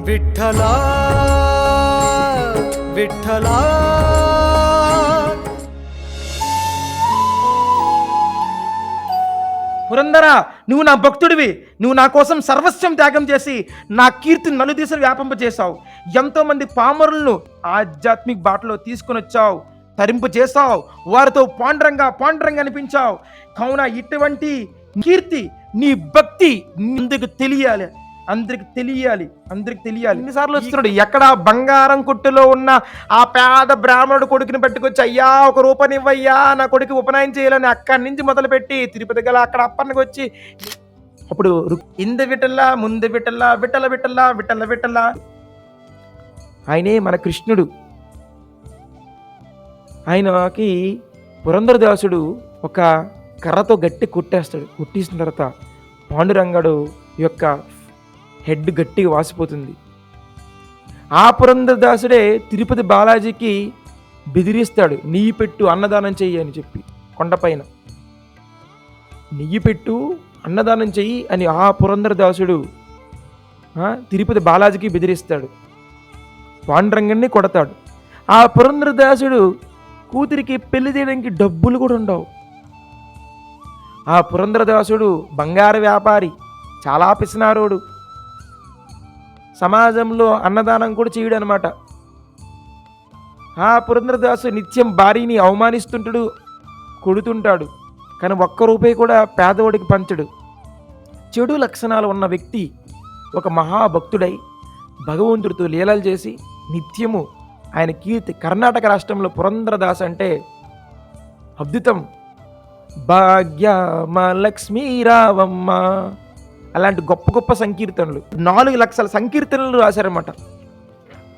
విఠలా విఠలా. పురందరా, నువ్వు నా భక్తుడివి. నువ్వు నా కోసం సర్వస్వం త్యాగం చేసి నా కీర్తిని నలుదిశలు వ్యాపింపజేశావు. ఎంతోమంది పామరులను ఆధ్యాత్మిక బాటలో తీసుకుని వచ్చావు, తరింపు చేశావు, వారితో పాండురంగా పాండురంగా అనిపించావు. కావున ఇటువంటి కీర్తి, నీ భక్తి అందరికి తెలియాలి. ఎన్నిసార్లు వస్తున్నాడు, ఎక్కడ బంగారం కొట్టులో ఉన్న ఆ పేద బ్రాహ్మణుడు కొడుకుని పట్టుకొచ్చి, అయ్యా ఒక రూపనివ్వయ్యా, నా కొడుకు ఉపనయనం చేయాలని అక్కడి నుంచి మొదలుపెట్టి తిరుపతి గల అక్కడ అప్పన్నకి వచ్చి, అప్పుడు ఇంద విఠల ముందు విఠల విఠల విఠల విఠల విఠల. ఆయనే మన కృష్ణుడు. ఆయనకి పురంధరదాసుడు ఒక కర్రతో గట్టి కొట్టేస్తాడు. కొట్టేసిన తర్వాత పాండురంగడు యొక్క హెడ్ గట్టిగా వాసిపోతుంది. ఆ పురంధరదాసుడే తిరుపతి బాలాజీకి బెదిరిస్తాడు, నెయ్యి పెట్టు అన్నదానం చెయ్యి అని చెప్పి. కొండపైన నెయ్యి పెట్టు అన్నదానం చెయ్యి అని ఆ పురంధరదాసుడు తిరుపతి బాలాజీకి బెదిరిస్తాడు. పాండురంగన్ని కొడతాడు. ఆ పురంధరదాసుడు కూతురికి పెళ్లి చేయడానికి డబ్బులు కూడా ఉండవు. ఆ పురంధరదాసుడు బంగారు వ్యాపారి, చాలా పిసినారోడు, సమాజంలో అన్నదానం కూడా చేయడు అనమాట. ఆ పురంధరదాసు నిత్యం భార్యని అవమానిస్తుంటాడు, కొడుతుంటాడు, కానీ ఒక్క రూపాయి కూడా పేదవాడికి పంచడు. చెడు లక్షణాలు ఉన్న వ్యక్తి ఒక మహాభక్తుడై భగవంతుడితో లీలలు చేసి నిత్యము ఆయన కీర్తి. కర్ణాటక రాష్ట్రంలో పురంధరదాస్ అంటే అద్భుతం. భాగ్యమ లక్ష్మీ రావమ్మ అలాంటి గొప్ప గొప్ప సంకీర్తనలు, 4 లక్షల సంకీర్తనలు రాశారన్నమాట.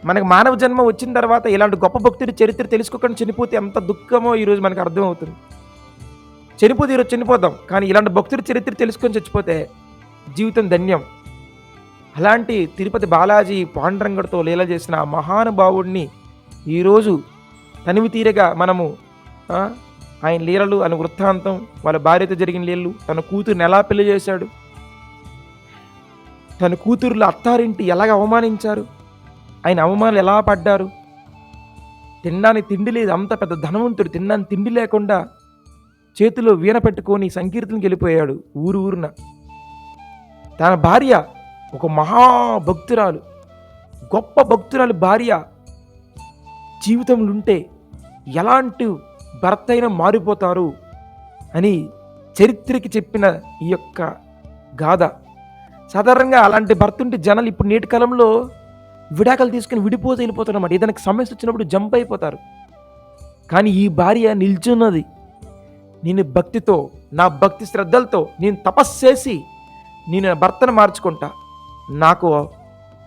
మనకు మానవ జన్మ వచ్చిన తర్వాత ఇలాంటి గొప్ప భక్తుడి చరిత్ర తెలుసుకోకుండా చనిపోతే ఎంత దుఃఖమో ఈరోజు మనకు అర్థమవుతుంది. చనిపోతే ఈరోజు చనిపోతాం, కానీ ఇలాంటి భక్తుడి చరిత్ర తెలుసుకొని చచ్చిపోతే జీవితం ధన్యం. అలాంటి తిరుపతి బాలాజీ పాండురంగడితో లీల చేసిన ఆ మహానుభావుడిని ఈరోజు తనివి తీరగా మనము ఆయన లీలలు అని వృత్తాంతం, వాళ్ళ భార్యతో జరిగిన లీలలు, తన కూతురుని ఎలా పెళ్లి చేశాడు, తన కూతురులు అత్తారింటి ఎలాగ అవమానించారు, ఆయన అవమానాలు ఎలా పడ్డారు, తినడానికి తిండి లేదు, అంత పెద్ద ధనవంతుడు తినడానికి తిండి లేకుండా చేతిలో వీణ పెట్టుకొని సంకీర్తనకి వెళ్ళిపోయాడు ఊరున. తన భార్య ఒక మహాభక్తురాలు, గొప్ప భక్తురాలు భార్య జీవితంలో ఉంటే ఎలాంటి భర్త అయినా మారిపోతారు అని చరిత్రకి చెప్పిన ఈ యొక్క గాథ. సాధారణంగా అలాంటి భర్త ఉంటే జనాలు ఇప్పుడు నేటి కాలంలో విడాకలు తీసుకుని విడిపోతే వెళ్ళిపోతారు అన్నమాట. ఏదైనా సమస్య వచ్చినప్పుడు జంప్ అయిపోతారు. కానీ ఈ భార్య నిల్చున్నది, నేను భక్తితో, నా భక్తి శ్రద్ధలతో నేను తపస్సు చేసి నేను భర్తను మార్చుకుంటా, నాకు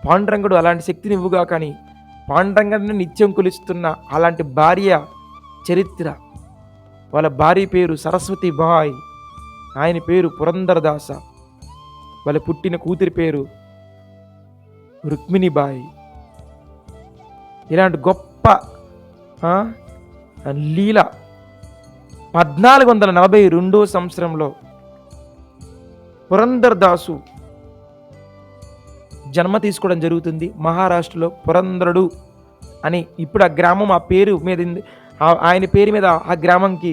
పాండురంగుడు అలాంటి శక్తిని ఇవ్వుగా. కానీ పాండురంగడిని నిత్యం కొలుస్తున్న అలాంటి భార్య చరిత్ర. వాళ్ళ భార్య పేరు సరస్వతి బాయ్, ఆయన పేరు పురంధరదాస, వాళ్ళ పుట్టిన కూతురి పేరు రుక్మిణిబాయి. ఇలాంటి గొప్ప లీల 1442 సంవత్సరంలో పురంధరదాసు జన్మ తీసుకోవడం జరుగుతుంది. మహారాష్ట్రలో పురంధరుడు అని ఇప్పుడు ఆ గ్రామం, ఆ పేరు మీద ఆయన పేరు మీద ఆ గ్రామంకి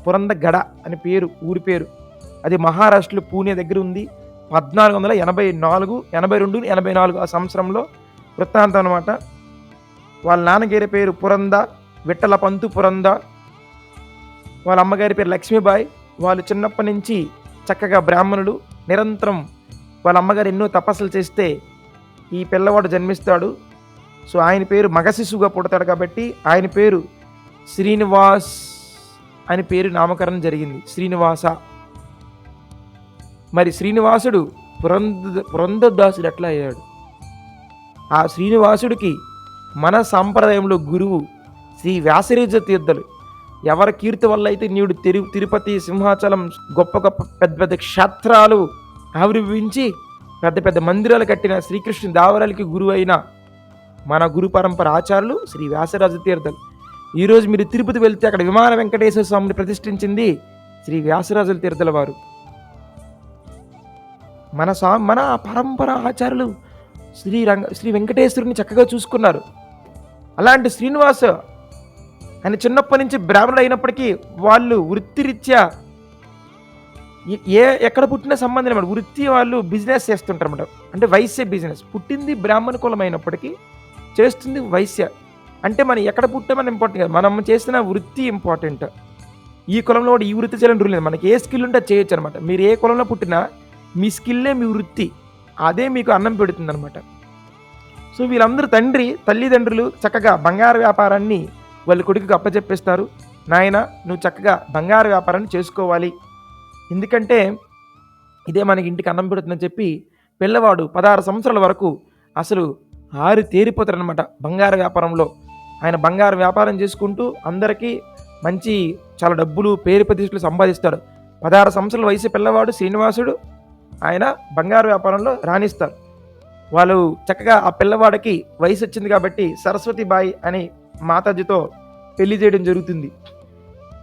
పురంధగడ అని పేరు, ఊరి పేరు. అది మహారాష్ట్రలో పూణే దగ్గర ఉంది. 1484, 82, 84 ఆ సంవత్సరంలో వృత్తాంతం అనమాట. వాళ్ళ నాన్నగారి పేరు పురంద విఠల పంతు పురంద, వాళ్ళ అమ్మగారి పేరు లక్ష్మీబాయి. వాళ్ళు చిన్నప్పటి నుంచి చక్కగా బ్రాహ్మణులు. నిరంతరం వాళ్ళ అమ్మగారు ఎన్నో తపస్సులు చేస్తే ఈ పిల్లవాడు జన్మిస్తాడు. సో ఆయన పేరు మగ శిశువుగా పుడతాడు కాబట్టి ఆయన పేరు శ్రీనివాస్ అని పేరు నామకరణం జరిగింది, శ్రీనివాస. మరి శ్రీనివాసుడు పురంధరదాసుడు ఎట్లా అయ్యాడు? ఆ శ్రీనివాసుడికి మన సాంప్రదాయంలో గురువు శ్రీ వ్యాసరాజ తీర్థులు. ఎవరి కీర్తి వల్ల అయితే నీడు తిరుపతి, సింహాచలం గొప్ప గొప్ప పెద్ద పెద్ద క్షేత్రాలు ఆవిర్భవించి పెద్ద పెద్ద మందిరాలు కట్టిన శ్రీకృష్ణ దేవరాయలకి గురువు అయిన మన గురు పరంపర ఆచార్యులు శ్రీ వ్యాసరాజ తీర్థులు. ఈరోజు మీరు తిరుపతి వెళ్తే అక్కడ విమాన వెంకటేశ్వర స్వామిని ప్రతిష్ఠించింది శ్రీ వ్యాసరాజుల తీర్థుల వారు. మన పరంపర ఆచార్యులు శ్రీ వెంకటేశ్వరుని చక్కగా చూసుకున్నారు. అలాంటి శ్రీనివాస్ ఆయన చిన్నప్పటి నుంచి బ్రాహ్మణుడు అయినప్పటికీ వాళ్ళు వృత్తిరీత్యా ఎక్కడ పుట్టిన సంబంధం అనమాట. వృత్తి వాళ్ళు బిజినెస్ చేస్తుంటారు అనమాట. అంటే వైశ్య బిజినెస్. పుట్టింది బ్రాహ్మణ కులం అయినప్పటికీ చేస్తుంది వైశ్య. అంటే మనం ఎక్కడ పుట్టామని ఇంపార్టెంట్ కాదు, మనం చేసిన వృత్తి ఇంపార్టెంట్. ఈ కులంలో కూడా ఈ వృత్తి చేయాలని రూల్ లేదు. మనకి ఏ స్కిల్ ఉంటే అది చేయొచ్చు అనమాట. మీరు ఏ కులంలో పుట్టినా మీ స్కిల్లే మీ వృత్తి, అదే మీకు అన్నం పెడుతుంది అనమాట. సో వీళ్ళందరూ తల్లిదండ్రులు చక్కగా బంగారు వ్యాపారాన్ని వాళ్ళ కొడుకుకి అప్పచెప్పేస్తారు. నాయన నువ్వు చక్కగా బంగారు వ్యాపారాన్ని చేసుకోవాలి, ఎందుకంటే ఇదే మనకి ఇంటికి అన్నం పెడుతుందని చెప్పి పిల్లవాడు 16 సంవత్సరాల వరకు అసలు తేరిపోతారనమాట బంగారు వ్యాపారంలో. ఆయన బంగారు వ్యాపారం చేసుకుంటూ అందరికీ మంచి చాలా డబ్బులు పేరు ప్రతిష్టలు సంపాదిస్తాడు. 16 సంవత్సరాల వయసు పిల్లవాడు శ్రీనివాసుడు ఆయన బంగారు వ్యాపారంలో రాణిస్తారు. వాళ్ళు చక్కగా ఆ పిల్లవాడికి వయసు వచ్చింది కాబట్టి సరస్వతిబాయి అని మాతాజీతో పెళ్లి చేయడం జరుగుతుంది.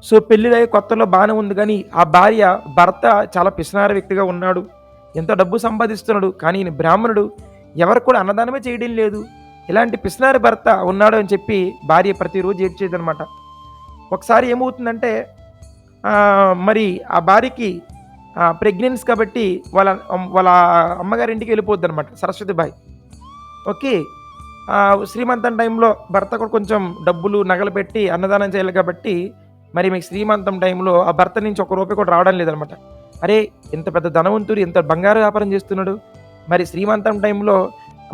సో పెళ్ళిళ్ళయ్యే కొత్తలో బాగానే ఉంది, కానీ ఆ భర్త చాలా పిసినారి వ్యక్తిగా ఉన్నాడు, ఎంతో డబ్బు సంపాదిస్తున్నాడు, కానీ ఈయన బ్రాహ్మణుడు, ఎవరు కూడా అన్నదానమే చేయడం లేదు. ఇలాంటి పిసినారి భర్త ఉన్నాడు అని చెప్పి భార్య ప్రతిరోజు ఏడ్చేదనమాట. ఒకసారి ఏమవుతుందంటే మరి ఆ భార్యకి ప్రెగ్నెన్సీ కాబట్టి వాళ్ళ అమ్మగారింటికి వెళ్ళిపోద్ది అనమాట సరస్వతిబాయి. ఓకే, శ్రీమంతం టైంలో భర్త కూడా కొంచెం డబ్బులు నగలు పెట్టి అన్నదానం చేయాలి కాబట్టి మరి మీకు శ్రీమంతం టైంలో ఆ భర్త నుంచి ఒక రూపాయి కూడా రావడం లేదనమాట. అరే ఎంత పెద్ద ధనవంతుడు, ఎంత బంగారు వ్యాపారం చేస్తున్నాడు, మరి శ్రీమంతం టైంలో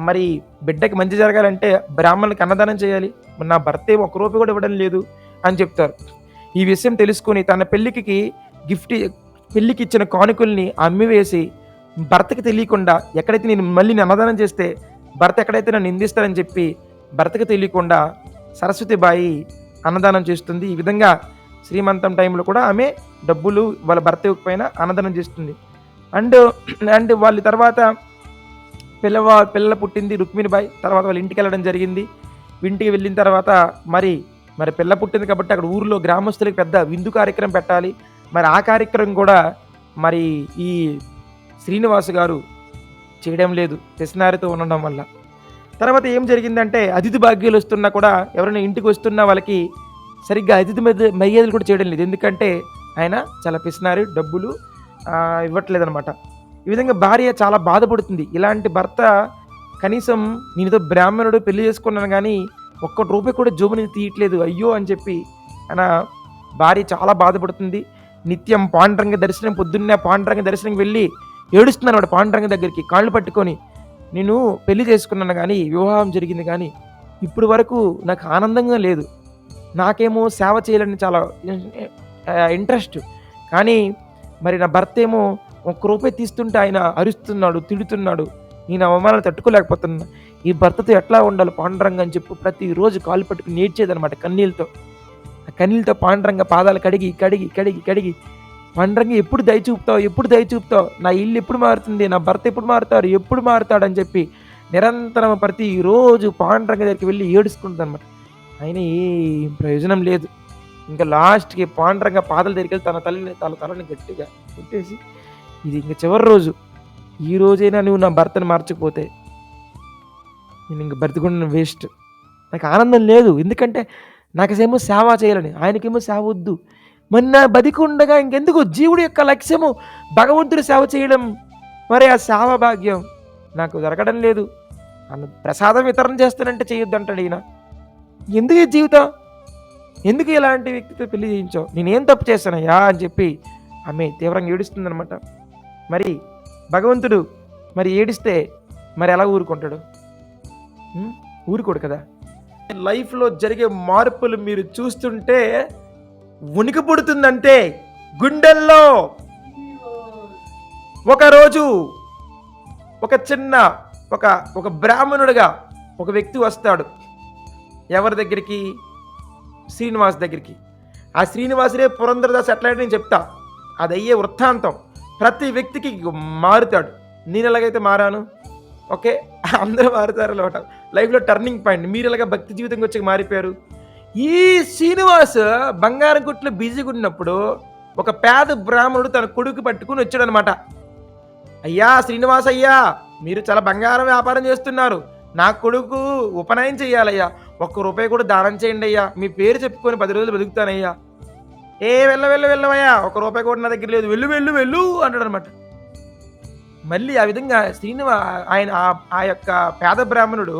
మరి బిడ్డకి మంచి జరగాలంటే బ్రాహ్మణులకి అన్నదానం చేయాలి, మరి నా భర్త ఏమో ఒక రూపాయి కూడా ఇవ్వడం లేదు అని చెప్తారు. ఈ విషయం తెలుసుకుని తన పెళ్ళికి ఇచ్చిన కానుకల్ని అమ్మివేసి భర్తకి తెలియకుండా, ఎక్కడైతే నేను మళ్ళీ అన్నదానం చేస్తే భర్త ఎక్కడైతే నన్ను నిందిస్తారని చెప్పి భర్తకి తెలియకుండా సరస్వతిబాయి అన్నదానం చేస్తుంది. ఈ విధంగా శ్రీమంతం టైంలో కూడా ఆమె డబ్బులు వాళ్ళ భర్త ఇవ్వకపోయినా అన్నదానం చేస్తుంది. అండ్ వాళ్ళ తర్వాత పిల్ల పుట్టింది రుక్మిణిబాయి. తర్వాత వాళ్ళ ఇంటికి వెళ్ళడం జరిగింది. ఇంటికి వెళ్ళిన తర్వాత మరి పిల్ల పుట్టింది కాబట్టి అక్కడ ఊరిలో గ్రామస్తులకి పెద్ద విందు కార్యక్రమం పెట్టాలి. మరి ఆ కార్యక్రమం కూడా మరి ఈ శ్రీనివాస్ గారు చేయడం లేదు, పిసినారితో ఉండడం వల్ల. తర్వాత ఏం జరిగిందంటే అతిథి భాగ్యాలు వస్తున్నా కూడా ఎవరైనా ఇంటికి వస్తున్నా వాళ్ళకి సరిగ్గా అతిథి మర్యాదలు కూడా చేయడం లేదు, ఎందుకంటే ఆయన చాలా పిసినారి, డబ్బులు ఇవ్వట్లేదు అనమాట. ఈ విధంగా భార్య చాలా బాధపడుతుంది. ఇలాంటి భర్త కనీసం నేనుతో బ్రాహ్మణుడు పెళ్లి చేసుకున్నాను కానీ ఒక్క రూపాయి కూడా జోబుని తీయట్లేదు, అయ్యో అని చెప్పి ఆయన భార్య చాలా బాధపడుతుంది. నిత్యం పాండురంగ దర్శనం, పొద్దున్నే పాండురంగ దర్శనంకి వెళ్ళి ఏడుస్తున్నాను వాడు పాండురంగ దగ్గరికి కాళ్ళు పట్టుకొని, నేను పెళ్లి చేసుకున్నాను కానీ వివాహం జరిగింది కానీ ఇప్పుడు వరకు నాకు ఆనందంగా లేదు, నాకేమో సేవ చేయాలని చాలా ఇంట్రెస్ట్, కానీ మరి నా భర్త ఏమో ఒక్క రూపాయి తీస్తుంటే ఆయన అరుస్తున్నాడు, తిడుతున్నాడు, నేను అవమానాలు తట్టుకోలేకపోతున్నా, ఈ భర్తతో ఎట్లా ఉండాలి పాండురంగ అని చెప్పి ప్రతిరోజు కాలు పట్టుకుని నేర్చేదనమాట కన్నీళ్ళతో. ఆ కన్నీళ్ళతో పాండురంగ పాదాలు కడిగి కడిగి కడిగి కడిగి పాండురంగ ఎప్పుడు దయ చూపుతావు, నా ఇల్లు ఎప్పుడు మారుతుంది, నా భర్త ఎప్పుడు మారుతాడు అని చెప్పి నిరంతరం ప్రతిరోజు పాండురంగ దగ్గరికి వెళ్ళి ఏడుచుకుంటుంది అనమాట. ఆయన ఏం ప్రయోజనం లేదు. ఇంకా లాస్ట్కి పాండురంగ పాదాల దగ్గరికి వెళ్ళి తన తలని గట్టిగా కొట్టేసి, ఇది ఇంక చివరి రోజు, ఈ రోజైనా నువ్వు నా భర్తను మార్చకపోతే నేను ఇంక బ్రతికుండా వేస్ట్, నాకు ఆనందం లేదు, ఎందుకంటే నాకేమో సేవ చేయాలని, ఆయనకేమో సేవ వద్దు, మరి నా బతికుండగా ఇంకెందుకు, జీవుడి యొక్క లక్ష్యము భగవంతుడి సేవ చేయడం, మరి ఆ సేవ భాగ్యం నాకు దొరకడం లేదు, అన్న ప్రసాదం వితరణ చేస్తానంటే చేయొద్దు అంటాడు ఈయన. ఎందుకు ఈ జీవితం, ఎందుకు ఇలాంటి వ్యక్తితో పెళ్లి చేయించావు, నేనేం తప్పు చేశానయ్యా అని చెప్పి ఆమె తీవ్రంగా ఏడుస్తుందనమాట. మరి భగవంతుడు మరి ఏడిస్తే మరి ఎలా ఊరుకుంటాడు, ఊరుకోడు కదా. లైఫ్లో జరిగే మార్పులు మీరు చూస్తుంటే ఉనికి పుడుతుందంటే గుండెల్లో. ఒకరోజు ఒక బ్రాహ్మణుడిగా ఒక వ్యక్తి వస్తాడు ఎవరి దగ్గరికి, శ్రీనివాస్ దగ్గరికి. ఆ శ్రీనివాసుడే పురంధరదాస్ ఎట్లా నేను చెప్తా, అది అయ్యే వృత్తాంతం. ప్రతి వ్యక్తికి మారుతాడు. నేను ఎలాగైతే మారాను, ఓకే, అందరూ మారుతారు అనమాట. లైఫ్లో టర్నింగ్ పాయింట్. మీరు ఎలాగ భక్తి జీవితంకి వచ్చి మారిపోయారు. ఈ శ్రీనివాస్ బంగారం కొట్లో బిజీగా ఉన్నప్పుడు ఒక పేద బ్రాహ్మణుడు తన కొడుకు పట్టుకుని వచ్చాడనమాట. అయ్యా శ్రీనివాస్, అయ్యా మీరు చాలా బంగారం వ్యాపారం చేస్తున్నారు. నా కొడుకు ఉపనయనం చేయాలయ్యా. ఒక్క రూపాయి కూడా దానం చేయండి అయ్యా. మీ పేరు చెప్పుకొని 10 రోజులు బతుకుతానయ్యా. ఏ వెళ్ళవయ్యా. ఒక్క రూపాయి కూడా నా దగ్గర లేదు. వెళ్ళు అంటాడనమాట. మళ్ళీ ఆ విధంగా ఆయన ఆ యొక్క పేద బ్రాహ్మణుడు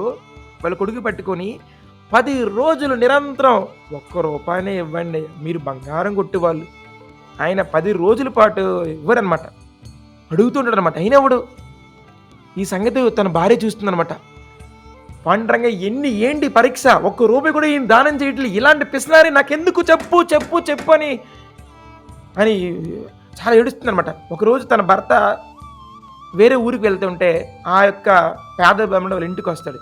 వాళ్ళ కొడుకు పట్టుకొని 10 రోజులు నిరంతరం ఒక్క రూపాయినే ఇవ్వండి. మీరు బంగారం కొట్టేవాళ్ళు. ఆయన 10 రోజుల పాటు ఇవ్వరనమాట. అడుగుతుంటాడనమాట. అయినా ఇవ్వడు. ఈ సంగతి తన భార్య చూస్తుందనమాట. పాండురంగ ఏంటి పరీక్ష, ఒక్క రూపాయి కూడా ఈయన దానం చేయట్లేదు, ఇలాంటి పిసినారి నాకెందుకు చెప్పు అని చాలా ఏడుస్తుందనమాట. ఒకరోజు తన భర్త వేరే ఊరికి వెళ్తుంటే ఆ యొక్క పేద బ్రాహ్మణుడు వాళ్ళ ఇంటికి వస్తాడు.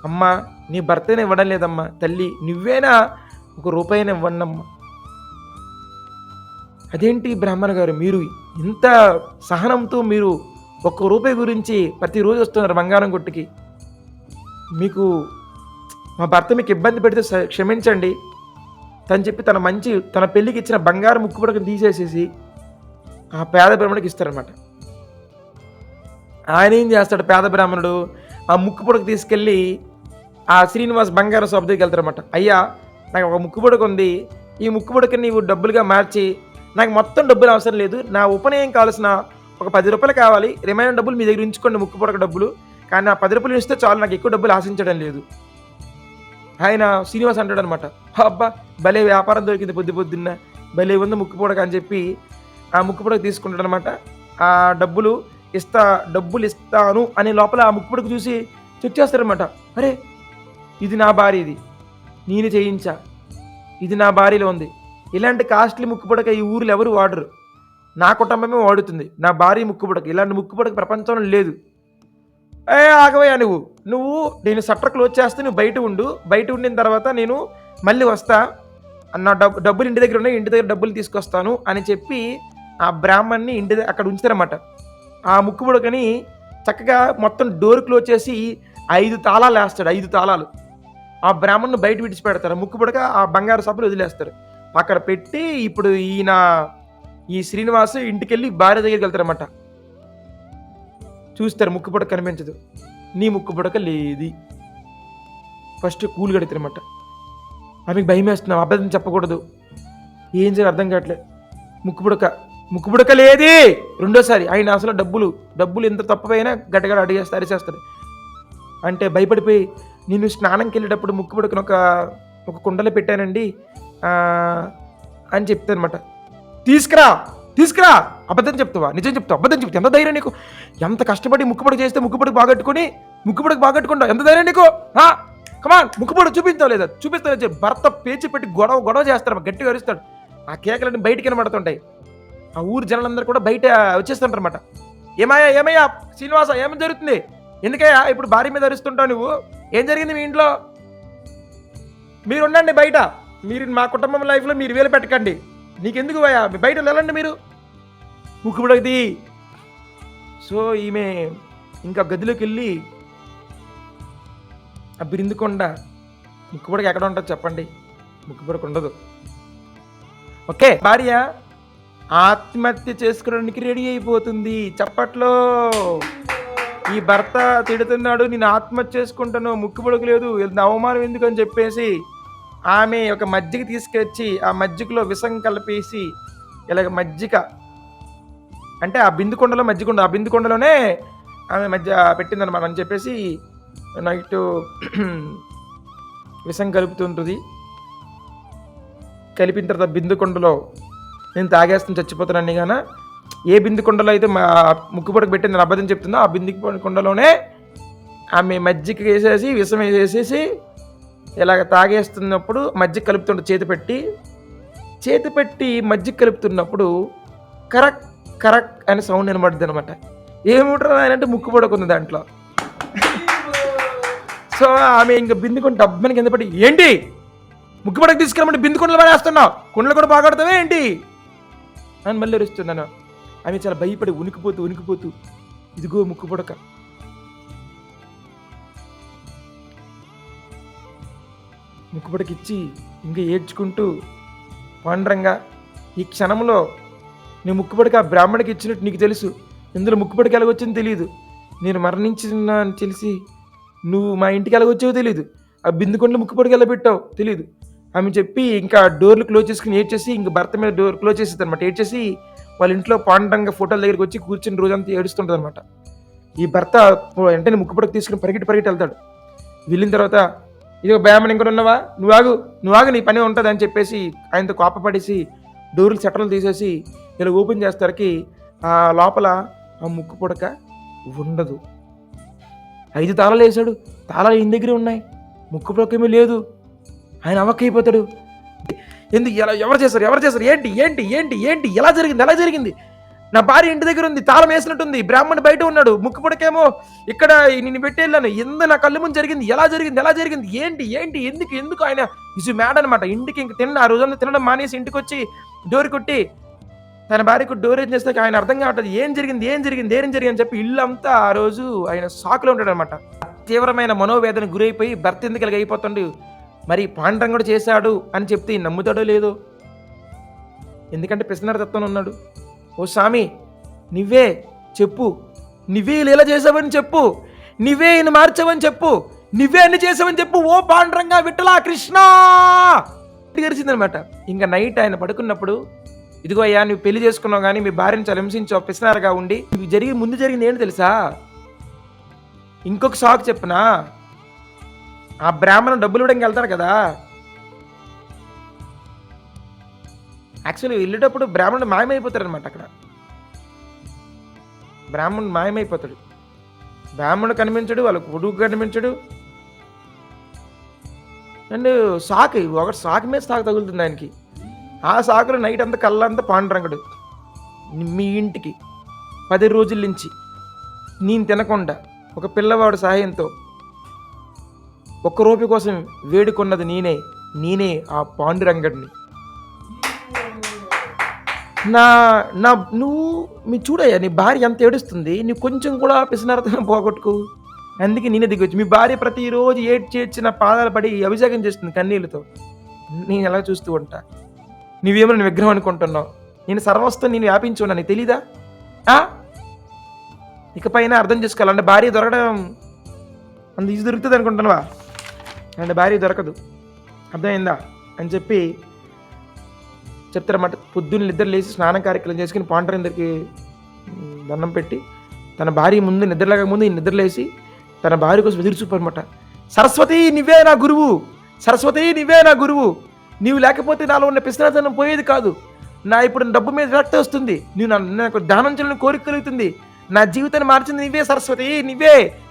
అమ్మా, నీ భర్తనే ఇవ్వడం లేదమ్మా, తల్లి నువ్వేనా ఒక రూపాయిని ఇవ్వండమ్మా. అదేంటి బ్రాహ్మణ గారు, మీరు ఇంత సహనంతో మీరు ఒక్క రూపాయి గురించి ప్రతిరోజు వస్తున్నారు బంగారం కొట్టుకి, మీకు మా భర్త మీకు ఇబ్బంది పెడితే క్షమించండి తను చెప్పి తన పెళ్ళికి ఇచ్చిన బంగారం ముక్కు పుడకను తీసేసేసి ఆ పేద బ్రాహ్మణుడికి ఇస్తారనమాట. ఆయన ఏం చేస్తాడు, పేద బ్రాహ్మణుడు ఆ ముక్కు పుడక తీసుకెళ్ళి ఆ శ్రీనివాస్ బంగారం షాప్ దగ్గరికి వెళ్తారనమాట. అయ్యా, నాకు ఒక ముక్కు పుడక ఉంది, ఈ ముక్కు పుడకని నీవు డబ్బులుగా మార్చి నాకు మొత్తం డబ్బులు అవసరం లేదు, నా ఉపనయనం కావాల్సిన ఒక 10 రూపాయలు కావాలి, రిమైనర్ డబ్బులు మీ దగ్గర ఉంచుకోండి, ముక్కు పుడక డబ్బులు, కానీ ఆ 10 రూపాయలు ఇస్తే చాలు, నాకు ఎక్కువ డబ్బులు ఆశించడం లేదు. ఆయన శ్రీనివాస్ అంటాడు అనమాట. అబ్బా, భలే వ్యాపారం దొరికింది పొద్దున్న, భలే ఉంది ముక్కు పుడక అని చెప్పి ఆ ముక్కు పుడక తీసుకుంటాడు అనమాట. ఆ డబ్బులు ఇస్తాను అనే లోపల ఆ ముక్కు పుడక చూసి చెక్ చేస్తారనమాట. అరే, ఇది నా భార్య, ఇది నేను చేయించా, ఇది నా భార్యలో ఉంది, ఇలాంటి కాస్ట్లీ ముక్కు పుడక ఈ ఊర్లో ఎవరు వాడరు, నా కుటుంబమే వాడుతుంది, నా భార్య ముక్కు పుడక, ఇలాంటి ముక్కు పుడక ప్రపంచంలో లేదు. ఆగవయ్యా, నువ్వు నేను షట్టర్ క్లోజ్ చేస్తే నువ్వు బయట ఉండిన తర్వాత నేను మళ్ళీ వస్తా, నా డబ్బులు ఇంటి దగ్గర ఉన్నాయి, ఇంటి దగ్గర డబ్బులు తీసుకొస్తాను అని చెప్పి ఆ బ్రాహ్మణ్ని అక్కడ ఉంచుతారన్నమాట. ఆ ముక్కు పుడకని చక్కగా మొత్తం డోర్ క్లోజ్ చేసి 5 తాళాలు వేస్తాడు. 5 తాళాలు ఆ బ్రాహ్మణ్ని బయట విడిచిపెడతారు. ముక్కు పుడక ఆ బంగారు సభలు వదిలేస్తారు. అక్కడ పెట్టి ఇప్పుడు ఈ శ్రీనివాసు ఇంటికెళ్ళి భార్య దగ్గరికి వెళ్తారన్నమాట. చూస్తారు, ముక్కు పుడక కనిపించదు. నీ ముక్కు పుడక లేది. ఫస్ట్ కూలు కడతారన్నమాట. ఆమెకు భయం వేస్తున్నాం, అబద్ధం చెప్పకూడదు, ఏం చేయాలి అర్థం కావట్లేదు. ముక్కు పుడక లేది. రెండోసారి ఆయన అసలు డబ్బులు ఎంత తప్పైనా గడ్డగడ అరిచేస్తాడు. అంటే భయపడిపోయి, నేను స్నానంకి వెళ్ళేటప్పుడు ముక్కు పుడకను ఒక కుండలో పెట్టానండి అని చెప్తానమాట. తీసుకురా అబద్ధం చెప్తావా, నిజం చెప్తావు, అబద్ధం చెప్తావు, ఎంత ధైర్యం నీకు, ఎంత కష్టపడి ముక్కుపొడక చేస్తే ముక్కుపొడక బాగట్టుకుంటావు, ఎంత ధైర్యం నీకు, కమాన్ ముక్కుపొడక చూపిస్తావు లేదా భర్త పేచి పెట్టి గొడవ చేస్తారు, గట్టిగా అరుస్తాడు. ఆ కేకలన్నీ బయటికి వినబడుతుంటాయి. ఆ ఊరు జనాలందరూ కూడా బయట వచ్చేస్తుంటారు అనమాట. ఏమయ్యా శ్రీనివాస, ఏమి జరుగుతుంది, ఎందుకయ్యా ఇప్పుడు భార్య మీద అరుస్తుంటావు, నువ్వు ఏం జరిగింది మీ ఇంట్లో, మీరు ఉండండి బయట, మీరు మా కుటుంబం లైఫ్లో మీరు వేలు పెట్టకండి, నీకెందుకు భయ్యా, బయట వెళ్ళండి మీరు, ముక్కుపుడకది. సో ఈమె ఇంకా గదిలోకి వెళ్ళి ఆ బిరిందుకొండ, ముక్కుపుడక ఎక్కడ ఉంటుంది చెప్పండి, ముక్కుపుడక ఉండదు. ఓకే, భార్య ఆత్మహత్య చేసుకోవడానికి రెడీ అయిపోతుంది. చప్పట్లో. ఈ భర్త తిడుతున్నాడు, నేను ఆత్మహత్య చేసుకుంటాను, ముక్కుపుడక లేదు, అవమానం ఎందుకు అని చెప్పేసి ఆమె ఒక మజ్జిగ తీసుకొచ్చి ఆ మజ్జిగలో విషం కలిపేసి, ఇలాగ మజ్జిగ అంటే ఆ బిందుకొండలో మజ్జిగ ఉండదు, ఆ బిందుకొండలోనే ఆమె పెట్టిందనమాట అని చెప్పేసి నైట్ విషం కలుపుతుంటుంది. కలిపిన తర్వాత బిందుకొండలో నేను తాగేస్తాను చచ్చిపోతానని కానీ ఏ బిందుకొండలో అయితే మా ముక్కుపుడక పెట్టింది అబద్ధం చెప్తుందో ఆ బిందుకొండలోనే ఆమె మజ్జిగ వేసేసి విషం వేసేసి ఇలాగ తాగేస్తున్నప్పుడు మజ్జిగ కలుపుతుంటే చేతి పెట్టి మజ్జిగ కలుపుతున్నప్పుడు కరెక్ట్ అనే సౌండ్ వినబడుతుంది అనమాట. ఏమిట్రా అంటే ముక్కుపుడక ఉంది దాంట్లో. సో ఆమె ఇంకా బిందుకొని డబ్బని కింద పెట్టి, ఏంటి ముక్కుపుడక తీసుకురమ్మంటే బిందుకొండలు పడేస్తున్నావు, కుండలు కూడా బాగొడతావే ఏంటి అని మళ్ళీ అరుస్తున్నాను. ఆమె చాలా భయపడి ఉనికిపోతూ ఇదిగో ముక్కుపుడక. ముక్కుపుడక ఇచ్చి ఇంకా ఏడ్చుకుంటూ, పాండురంగా ఈ క్షణంలో నీ ముక్కుపుడక ఆ బ్రాహ్మణికి ఇచ్చినట్టు నీకు తెలుసు, ఇందులో ముక్కుపుడక ఎలాగొచ్చింది తెలియదు, నేను మరణించిన అని తెలిసి నువ్వు మా ఇంటికి ఎలాగొచ్చావో తెలీదు, ఆ బిందుకొండలు ముక్కుపొడికి ఎలా పెట్టావు తెలీదు ఆమె చెప్పి ఇంకా డోర్లు క్లోజ్ చేసుకుని ఏడ్చేసి ఇంక భర్త మీద డోర్ క్లోజ్ చేసేది అనమాట. ఏడ్చేసి వాళ్ళ ఇంట్లో పాండంగా ఫోటోల దగ్గరికి వచ్చి కూర్చుని రోజంతా ఏడుస్తుంటుంది అనమాట. ఈ భర్త వెంటనే ముక్కుపొడకు తీసుకుని పరిగెట్టి వెళ్తాడు. వెళ్ళిన తర్వాత ఇదిగో బ్యామన్ ఇంకా ఉన్నావా, నువ్వు ఆగు నీ పని ఉంటుంది అని చెప్పేసి ఆయనతో కోపపడేసి డోర్లు షట్టర్లు తీసేసి ఇలా ఓపెన్ చేస్తారికి ఆ లోపల ఆ ముక్కు పుడక ఉండదు. 5 తాళాలు వేసాడు, తాళాలు ఈయన దగ్గరే ఉన్నాయి, ముక్కు పుడకేమీ లేదు. ఆయన అవక్కైపోతాడు. ఎందుకు ఎలా ఎవరు చేశారు ఏంటి ఏంటి ఏంటి ఏంటి ఎలా జరిగింది నా భార్య ఇంటి దగ్గర ఉంది, తాళం వేసినట్టుంది, బ్రాహ్మణ్ బయట ఉన్నాడు, ముక్కు పుడకేమో ఇక్కడ నిన్ను పెట్టేళ్ళాను, నా కళ్ళు ముందు జరిగింది ఎలా జరిగింది ఏంటి ఎందుకు ఆయన ఇసు మ్యాడ్ అనమాట. ఇంటికి ఇంక ఆ రోజంతా తినడం మానేసి ఇంటికి వచ్చి డోర్ కొట్టి తన భార్యకు డోర్ ఏం చేస్తే ఆయన అర్థం కావట్లేదు ఏం జరిగింది అని చెప్పి ఇల్లు అంతా ఆ రోజు ఆయన షాక్లో ఉంటాడు అనమాట. తీవ్రమైన మనోవేదన గురైపోయి భర్త ఎందుకు ఇలాగ అయిపోతుండు, మరి పాండ్రంగుడు చేశాడు అని చెప్తే నమ్ముతాడో లేదో, ఎందుకంటే పిసినారి తత్వంలో ఉన్నాడు. ఓ స్వామి నువ్వే చెప్పు, నువ్వే ఇలా చేసావని చెప్పు, నువ్వే ఈయన మార్చావని చెప్పు, నువ్వే అన్ని చేసావని చెప్పు, ఓ పాండ్రంగా విఠలా కృష్ణ గరిచిందనమాట. ఇంకా నైట్ ఆయన పడుకున్నప్పుడు ఇదిగో అయ్యా నువ్వు పెళ్లి చేసుకున్నావు కానీ మీ భార్యను చాలా హింసించావు, పిసినారుగా ఉండి ముందు జరిగింది ఏంటి తెలుసా, ఇంకొక షాక్ చెప్పనా, ఆ బ్రాహ్మణం డబ్బులు ఇవ్వడానికి వెళ్తారు కదా, యాక్చువల్లీ వెళ్ళేటప్పుడు బ్రాహ్మణుడు మాయమైపోతాడు అనమాట. అక్కడ బ్రాహ్మణుడు మాయమైపోతాడు, బ్రాహ్మణుడు కనిపించడు, వాళ్ళ కొడుకు కనిపించడు. అండ్ ఒకటి సాకు మీద సాకు తగులుతుంది ఆయనకి. ఆ సాకులో నైట్ అంతా కళ్ళంతా పాండురంగడు మీ ఇంటికి 10 రోజుల నుంచి నేను తినకుండా ఒక పిల్లవాడు సహాయంతో ₹1 కోసం వేడుకున్నది నేనే ఆ పాండురంగడిని. నువ్వు చూడయ్యా నీ భార్య ఎంత ఏడుస్తుంది, నువ్వు కొంచెం కూడా పిసినార్థం పోగొట్టుకు, అందుకే నేనే దిగొచ్చు. మీ భార్య ప్రతిరోజు ఏడ్చేర్చిన పాదాలు పడి అభిషేకం చేస్తుంది కన్నీళ్ళతో, నేను ఎలా చూస్తూ ఉంటా. నువ్వేమో నేను విగ్రహం అనుకుంటున్నావు, నేను సర్వస్వం నేను వ్యాపించున్నా, నీకు తెలీదా? ఇకపైన అర్థం చేసుకోవాలంటే భార్య దొరకడం అంత ఈజీ దొరుకుతుంది అనుకుంటున్నావా, అంటే భార్య దొరకదు, అర్థమైందా అని చెప్పి చెప్తారన్నమాట. పొద్దున్న నిద్ర లేచి స్నానం కార్యక్రమం చేసుకుని పాండురంగడికి దండం పెట్టి తన భార్య ముందు నిద్రలేక ముందు నిద్రలేసి తన భార్య కోసం ఎదురు చూపనమాట. సరస్వతి నువ్వే నా గురువు, నీవు లేకపోతే నాలో ఉన్న పిసినారితనం పోయేది కాదు, నా ఇప్పుడు డబ్బు మీద విరక్తి వస్తుంది, నాకు దానం చేయాలని కోరిక కలుగుతుంది, నా జీవితాన్ని మార్చింది నువ్వే సరస్వతి,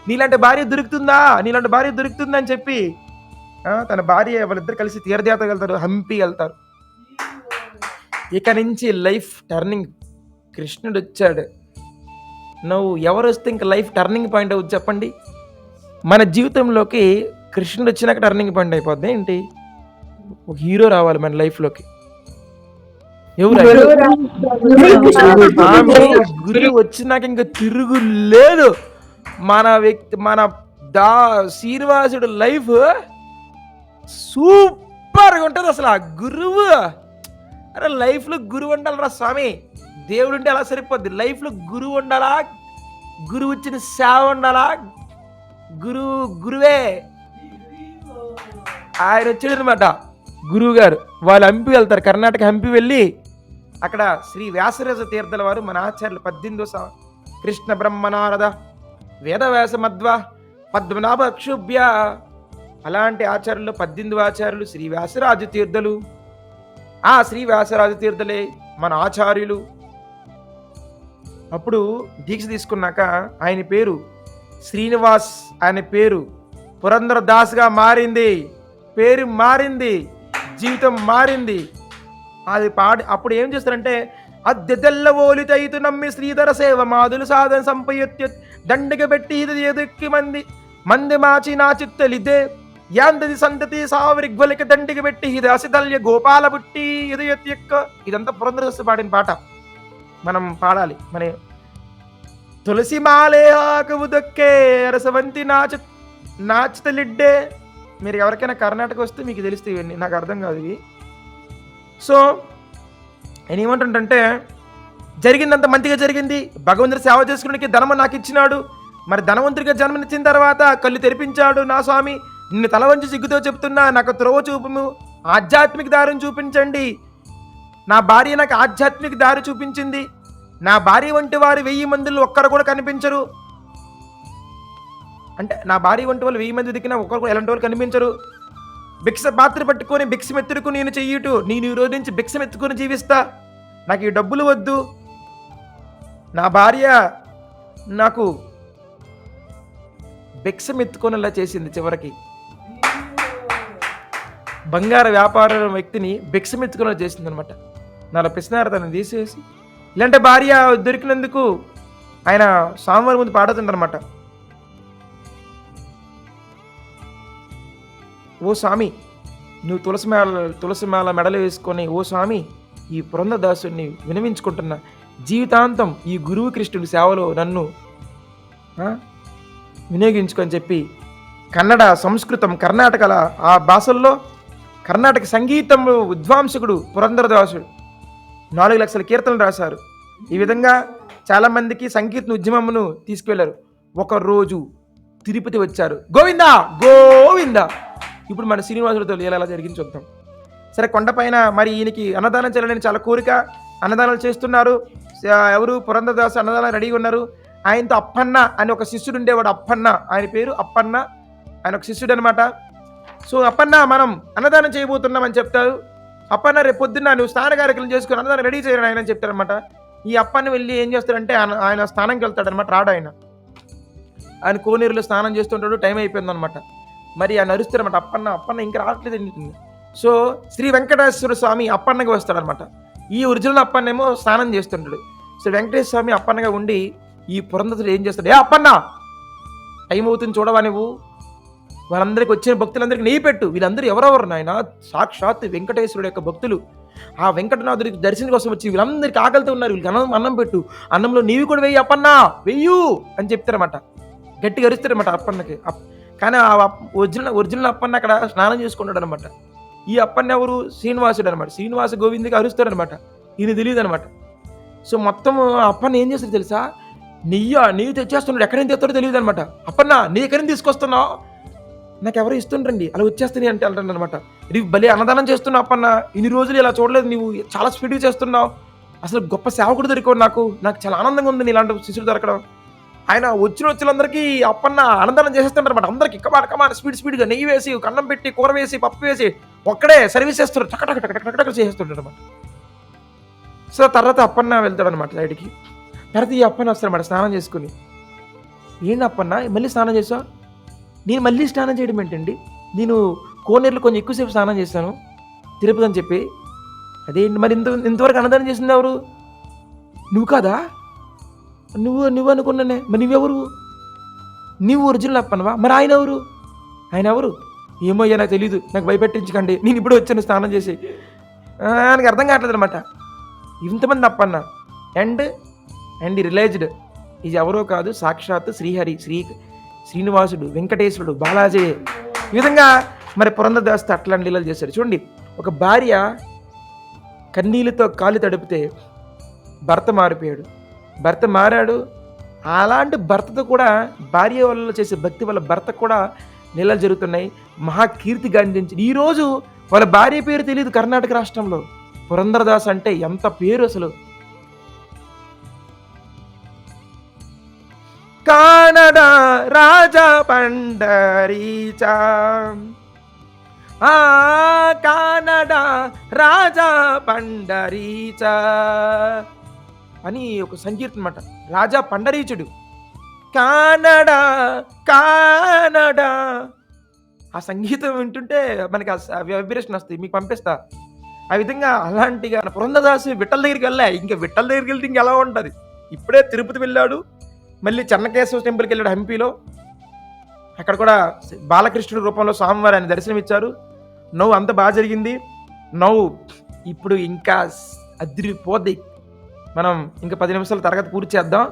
నీలాంటి భార్య దొరుకుతుందా అని చెప్పి తన భార్య వాళ్ళిద్దరు కలిసి తీర్థయాత్ర వెళ్తారు, హంపి వెళ్తారు. ఇక నుంచి లైఫ్ టర్నింగ్, కృష్ణుడు వచ్చాడు. నువ్వు ఎవరు వస్తే ఇంకా లైఫ్ టర్నింగ్ పాయింట్ అవుతుంది చెప్పండి? మన జీవితంలోకి కృష్ణుడు వచ్చినాక టర్నింగ్ పాయింట్ అయిపోద్ది ఏంటి? ఒక హీరో రావాలి మన లైఫ్లోకి. ఎవరు? గురువు వచ్చినాక ఇంకా తిరుగు లేదు. మన శ్రీనివాసుడు లైఫ్ సూపర్గా ఉంటుంది అసలు. ఆ గురువు, అరే లైఫ్లో గురువు ఉండాలరా స్వామి, దేవుడు ఉంటే అలా సరిపోద్ది. లైఫ్లో గురువు ఉండాలా, గురువు వచ్చిన సేవ ఉండాలా, గురువే ఆయన వచ్చాడు అనమాట. గురువు గారు వాళ్ళు హంపి వెళ్తారు, కర్ణాటక హంపి వెళ్ళి అక్కడ శ్రీ వ్యాసరాజ తీర్థల వారు మన ఆచార్యులు 18వ కృష్ణ బ్రహ్మనారద వేదవ్యాస మధ్వ పద్మనాభ అక్షుభ్య, అలాంటి ఆచార్యులు 18వ ఆచార్యులు శ్రీ వ్యాసరాజ తీర్థలు. ఆ శ్రీ వ్యాసరాజ తీర్థలే మన ఆచార్యులు. అప్పుడు దీక్ష తీసుకున్నాక ఆయన పేరు శ్రీనివాస్, ఆయన పేరు పురంధర దాస్గా మారింది, పేరు మారింది, జీవితం మారింది. అది అప్పుడు ఏం చేస్తారంటే అద్దె తెల్లవోలితైతు నమ్మి శ్రీధర సేవ మాదులు సాధన సంపయత్య దండగ పెట్టి ఇది ఎదుక్కి మంది మాచి నా చిత్తలిదే యాందది సంతతి సావరిగ్వలిక దండికి పెట్టి ఇది అసిదల్య గోపాల పుట్టి ఇది యొక్క ఇదంతా పురంధరదాసు పాడిన పాట మనం పాడాలి. మన తులసి మాలే ఆకవు దొక్కే రసవంతి నాచితలిడ్డే. మీరు ఎవరికైనా కర్ణాటక వస్తే మీకు తెలుస్తే ఇవన్నీ, నాకు అర్థం కాదు ఇవి. సో నేను ఏమంటుంటే జరిగిందంత మంచిగా జరిగింది, భగవంతుడి సేవ చేసుకునే ధర్మం నాకు ఇచ్చినాడు, మరి ధనవంతుడిగా జన్మనిచ్చిన తర్వాత కళ్ళు తెరిపించాడు. నా స్వామి, నిన్ను తల వంచి సిగ్గుతో చెప్తున్నా, నాకు త్రోవ చూపుము, ఆధ్యాత్మిక దారిని చూపించండి. నా భార్య నాకు ఆధ్యాత్మిక దారి చూపించింది. నా భార్య వంటి వారు 1000 మందిలో ఒక్కరు కూడా కనిపించరు. అంటే నా భార్య వంటి వాళ్ళు 1000 మంది దిక్కినా ఒక్కరు కూడా ఎలాంటి వాళ్ళు కనిపించరు. భిక్ష పాత్ర పట్టుకొని భిక్షమెత్తుకు నేను చెయ్యటు, నేను ఈ రోజు నుంచి భిక్షమెత్తుకొని జీవిస్తా, నాకు ఈ డబ్బులు వద్దు. నా భార్య నాకు భిక్షమెత్తుకొనేలా చేసింది. చివరికి బంగార వ్యాపార వ్యక్తిని భిక్షమెత్తుకొనేలా చేసింది అనమాట. నాలో పిసినారతను తీసేసి, ఇలాంటి భార్య దొరికినందుకు ఆయన స్వామివారి ముందు పాడుతుంటారనమాట. ఓ స్వామి, నువ్వు తులసిమాల మెడలు వేసుకొని, ఓ స్వామి, ఈ పురంధరదాసుని వినవించుకుంటున్నా, జీవితాంతం ఈ గురువు కృష్ణుడి సేవలో నన్ను వినియోగించుకొని చెప్పి కన్నడ, సంస్కృతం, కర్ణాటకల ఆ భాషల్లో కర్ణాటక సంగీతం విద్వాంసకుడు పురంధరదాసుడు 4 లక్షల కీర్తనలు రాశారు. ఈ విధంగా చాలామందికి సంగీత ఉద్యమమును తీసుకువెళ్ళారు. ఒకరోజు తిరుపతి వచ్చారు. గోవిందా గోవిందా. ఇప్పుడు మన శ్రీనివాసుడితో ఎలా జరిగింది చూద్దాం. సరే, కొండపైన మరి ఈయనకి అన్నదానం చేయాలని చాలా కోరిక. అన్నదానాలు చేస్తున్నారు. ఎవరు? పురంధరదాసు అన్నదానం రెడీగా ఉన్నారు. ఆయనతో అప్పన్న అని ఒక శిష్యుడు ఉండేవాడు. అప్పన్న, ఆయన పేరు అప్పన్న. ఆయన ఒక శిష్యుడు అనమాట. సో అప్పన్న, మనం అన్నదానం చేయబోతున్నామని చెప్తారు. అప్పన్న, రేపు పొద్దున్న నువ్వు స్నాన కార్యక్రమం చేసుకుని అన్నదానం రెడీ చేయను ఆయన అని చెప్తారనమాట. ఈ అప్పన్న వెళ్ళి ఏం చేస్తాడంటే ఆయన స్నానంకి వెళ్తాడనమాట. రాడు ఆయన కోనేరులో స్నానం చేస్తుంటాడు. టైం అయిపోయిందనమాట. మరి ఆయన అరుస్తారనమాట, అప్పన్న ఇంకా రావట్లేదు. సో శ్రీ వెంకటేశ్వర స్వామి అప్పన్నగా వస్తాడనమాట. ఈ ఒరిజినల్ అప్పన్నేమో స్నానం చేస్తుంటాడు. సో వెంకటేశ్వర స్వామి అప్పన్నగా ఉండి ఈ పురంధరుడు ఏం చేస్తాడు, ఏ అప్పన్న, టైం అవుతుంది చూడవా నువ్వు, వాళ్ళందరికీ వచ్చిన భక్తులందరికీ నెయ్యి పెట్టు. వీళ్ళందరూ ఎవరెవరు నాయన? సాక్షాత్ వెంకటేశ్వరుడు యొక్క భక్తులు. ఆ వెంకటనాథుడికి దర్శనం కోసం వచ్చి వీళ్ళందరికీ ఆకలితో ఉన్నారు, వీళ్ళకి అన్నం పెట్టు, అన్నంలో నీవి కూడా వెయ్యి అప్పన్న, వెయ్యు అని చెప్తారన్నమాట. గట్టిగా అరుస్తారన్నమాట అప్పన్నకి. కానీ ఆ ఒరిజినల్ అప్పన్న అక్కడ స్నానం చేసుకుంటాడు అనమాట. ఈ అప్పన్న ఎవరు? శ్రీనివాసుడు అనమాట. శ్రీనివాస గోవిందకి అరుస్తాడనమాట. ఈయన తెలియదు అనమాట. సో మొత్తం అప్పన్న ఏం చేస్తాడు తెలుసా? నెయ్యి తెచ్చేస్తున్నాడు. ఎక్కడేం తెస్తాడో తెలియదు అనమాట. అప్పన్న, నీ ఎక్కడేం తీసుకొస్తున్నావు? నాకు ఎవరు ఇస్తుండ్రండి, అలా వచ్చేస్తాయి అంటే అంటాడు అనమాట. నీవు భలే అన్నదానం చేస్తున్నావు అప్పన్న, ఇన్ని రోజులు ఇలా చూడలేదు, నీవు చాలా స్పీడ్గా చేస్తున్నావు, అసలు గొప్ప సేవకుడు దొరికావు, నాకు చాలా ఆనందంగా ఉంది ఇలాంటి శిష్యుడు దొరకడం. ఆయన వచ్చినందరికీ అప్పన్న అన్నదానం చేసేస్తుంటారన్నమాట. అందరికీ కమాన స్పీడ్గా నెయ్యి వేసి, కన్నం పెట్టి, కూర వేసి, పప్పు వేసి ఒక్కడే సర్వీస్ చేస్తారు. టక చేసేస్తుంటాడు అనమాట. సో తర్వాత అప్పన్న వెళ్తాడు అనమాట సైడ్కి. తర్వాత ఈ అప్పన్న వస్తాడనమాట స్నానం చేసుకుని. ఏంటి అప్పన్న మళ్ళీ స్నానం చేసావు? నేను మళ్ళీ స్నానం చేయడం ఏంటండి, నేను కోనేరులో కొంచెం ఎక్కువసేపు స్నానం చేశాను తిరుపతి అని చెప్పి. అదేంటి మరి ఇంతవరకు అన్నదానం చేసింది ఎవరు? నువ్వు కాదా? నువ్వు అనుకున్నానే. మరి నువ్వెవరు? నువ్వు ఒరిజినల్ అప్పన్నవా? మరి ఆయన ఎవరు? ఏమో అయ్యా నాకు తెలీదు, నాకు భయపెట్టించకండి, నేను ఇప్పుడు వచ్చాను స్నానం చేసి. నాకు అర్థం కావట్లేదు అనమాట. ఇంతమంది అప్పన్న అండ్ రిలైజ్డ్ ఇది ఎవరో కాదు, సాక్షాత్ శ్రీహరి, శ్రీనివాసుడు, వెంకటేశ్వరుడు, బాలాజీ. ఈ విధంగా మరి పురంధరదాసు అట్లాంటి లీలలు చేశాడు. చూడండి, ఒక భార్య కన్నీళ్ళతో కాలు తడిపితే భర్త మారాడు. అలాంటి భర్తతో కూడా భార్య వల్ల చేసే భక్తి వల్ల భర్త కూడా లీలలు జరుగుతున్నాయి, మహాకీర్తి గాంధించి. ఈరోజు వాళ్ళ భార్య పేరు తెలియదు కర్ణాటక రాష్ట్రంలో. పురంధరదాసు అంటే ఎంత పేరు అసలు. కానడ రాజా పండరీచా, కానడ రాజా పండరీచా అని ఒక సంకీర్తన అన్నమాట. రాజా పండరీచుడు, కానడ. ఆ సంగీతం వింటుంటే మనకి వైబ్రేషన్ వస్తాయి, మీకు పంపిస్తా. ఆ విధంగా అలాంటిగా పురంధరదాసు విఠల దగ్గరికి వెళ్ళా. ఇంకా విఠల దగ్గరికి వెళ్తే ఇంక ఎలా ఉంటుంది. ఇప్పుడే తిరుపతి వెళ్ళాడు, మళ్ళీ చెన్నకేశవ టెంపుల్కి వెళ్ళాడు హంపీలో. అక్కడ కూడా బాలకృష్ణుడి రూపంలో స్వామివారు ఆయన దర్శనం ఇచ్చారు. అంత బాగా జరిగింది. ఇప్పుడు ఇంకా అదిరిపోద్ది. మనం ఇంకా 10 నిమిషాల తరగతి పూర్తి చేద్దాం.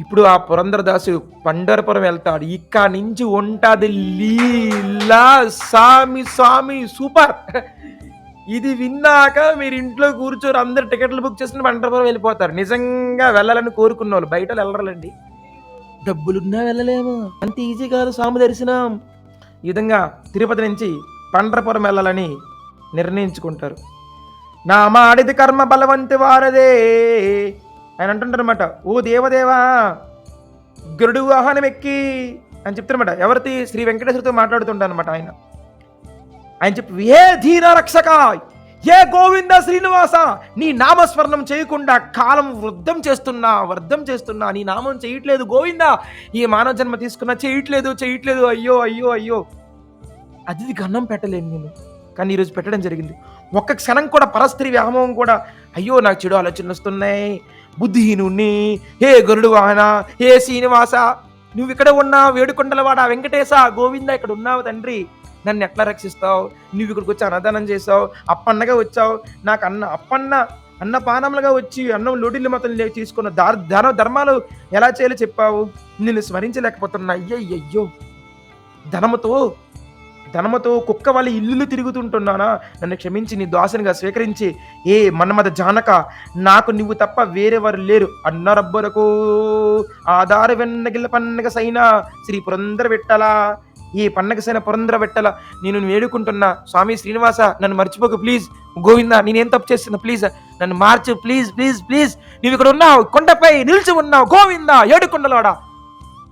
ఇప్పుడు ఆ పురంధరదాసు పండరపురం వెళ్తాడు. ఇక్కడ నుంచి ఉంటుంది లీలా. స్వామి సూపర్. ఇది విన్నాక మీరు ఇంట్లో కూర్చోరు, అందరు టికెట్లు బుక్ చేసుకుని పండరపురం వెళ్ళిపోతారు. నిజంగా వెళ్ళాలని కోరుకున్న వాళ్ళు, బయట వెళ్ళరండి. డబ్బులున్నా వెళ్ళలేము, అంత ఈజీ కాదు స్వామి దర్శనం. ఈ విధంగా తిరుపతి నుంచి పండ్రపురం వెళ్ళాలని నిర్ణయించుకుంటారు. నా మాడిది కర్మ బలవంతి వారదే ఆయన అంటుంటారనమాట. ఓ దేవదేవా గరుడు వాహనం ఎక్కి అని చెప్తారనమాట. ఎవరిది? శ్రీ వెంకటేశ్వరతో మాట్లాడుతుంటారు అనమాట ఆయన. ఆయన చెప్పి, ఏ ధీర రక్షక, ఏ గోవింద శ్రీనివాస, నీ నామస్మరణం చేయకుండా కాలం వృద్ధం చేస్తున్నా, నీ నామం చేయట్లేదు గోవింద, ఈ మానవ జన్మ తీసుకున్నా చేయట్లేదు, అయ్యో. అది గన్నం పెట్టలేను నేను, కానీ ఈరోజు పెట్టడం జరిగింది. ఒక్క క్షణం కూడా పరస్త్రీ వ్యామోహం కూడా, అయ్యో నాకు చెడు ఆలోచనలు వస్తున్నాయి, బుద్ధిహీనుణ్ణి, హే గరుడు వాహన, హే శ్రీనివాస, నువ్వు ఇక్కడ ఉన్నావు, వేడుకొండలవాడ వెంకటేశ గోవింద ఇక్కడ ఉన్నావు తండ్రి, నన్ను ఎట్లా రక్షిస్తావు? నువ్వు ఇక్కడికి వచ్చి అన్నదానం చేసావు, అప్పన్నగా వచ్చావు, నాకు అన్నపానములుగా వచ్చి అన్నం లోటిల్లు మొత్తం తీసుకున్న ధర్మాలు ఎలా చేయాలో చెప్పావు, నిన్ను స్మరించలేకపోతున్నా, అయ్యయ్యో ధనముతో కుక్క వాళ్ళ ఇల్లులు తిరుగుతుంటున్నానా, నన్ను క్షమించి నీ దాసునిగా స్వీకరించి, ఏ మన్మథ జానక, నాకు నువ్వు తప్ప వేరేవారు లేరు అన్నరబ్బరకు ఆధార వెన్నగిల్ల పన్నగ సైనా శ్రీ పురందర విట్టలా, ఈ పండగ సైన పురందర విట్టల నేను వేడుకుంటున్నా, స్వామి శ్రీనివాస నన్ను మర్చిపోకు ప్లీజ్, గోవింద నేనేం తప్పు చేస్తున్నా ప్లీజ్ నన్ను మార్చు ప్లీజ్, నువ్వు ఇక్కడ ఉన్నావు, కొండపై నిలిచి ఉన్నావు గోవింద ఏడుకొండలోడా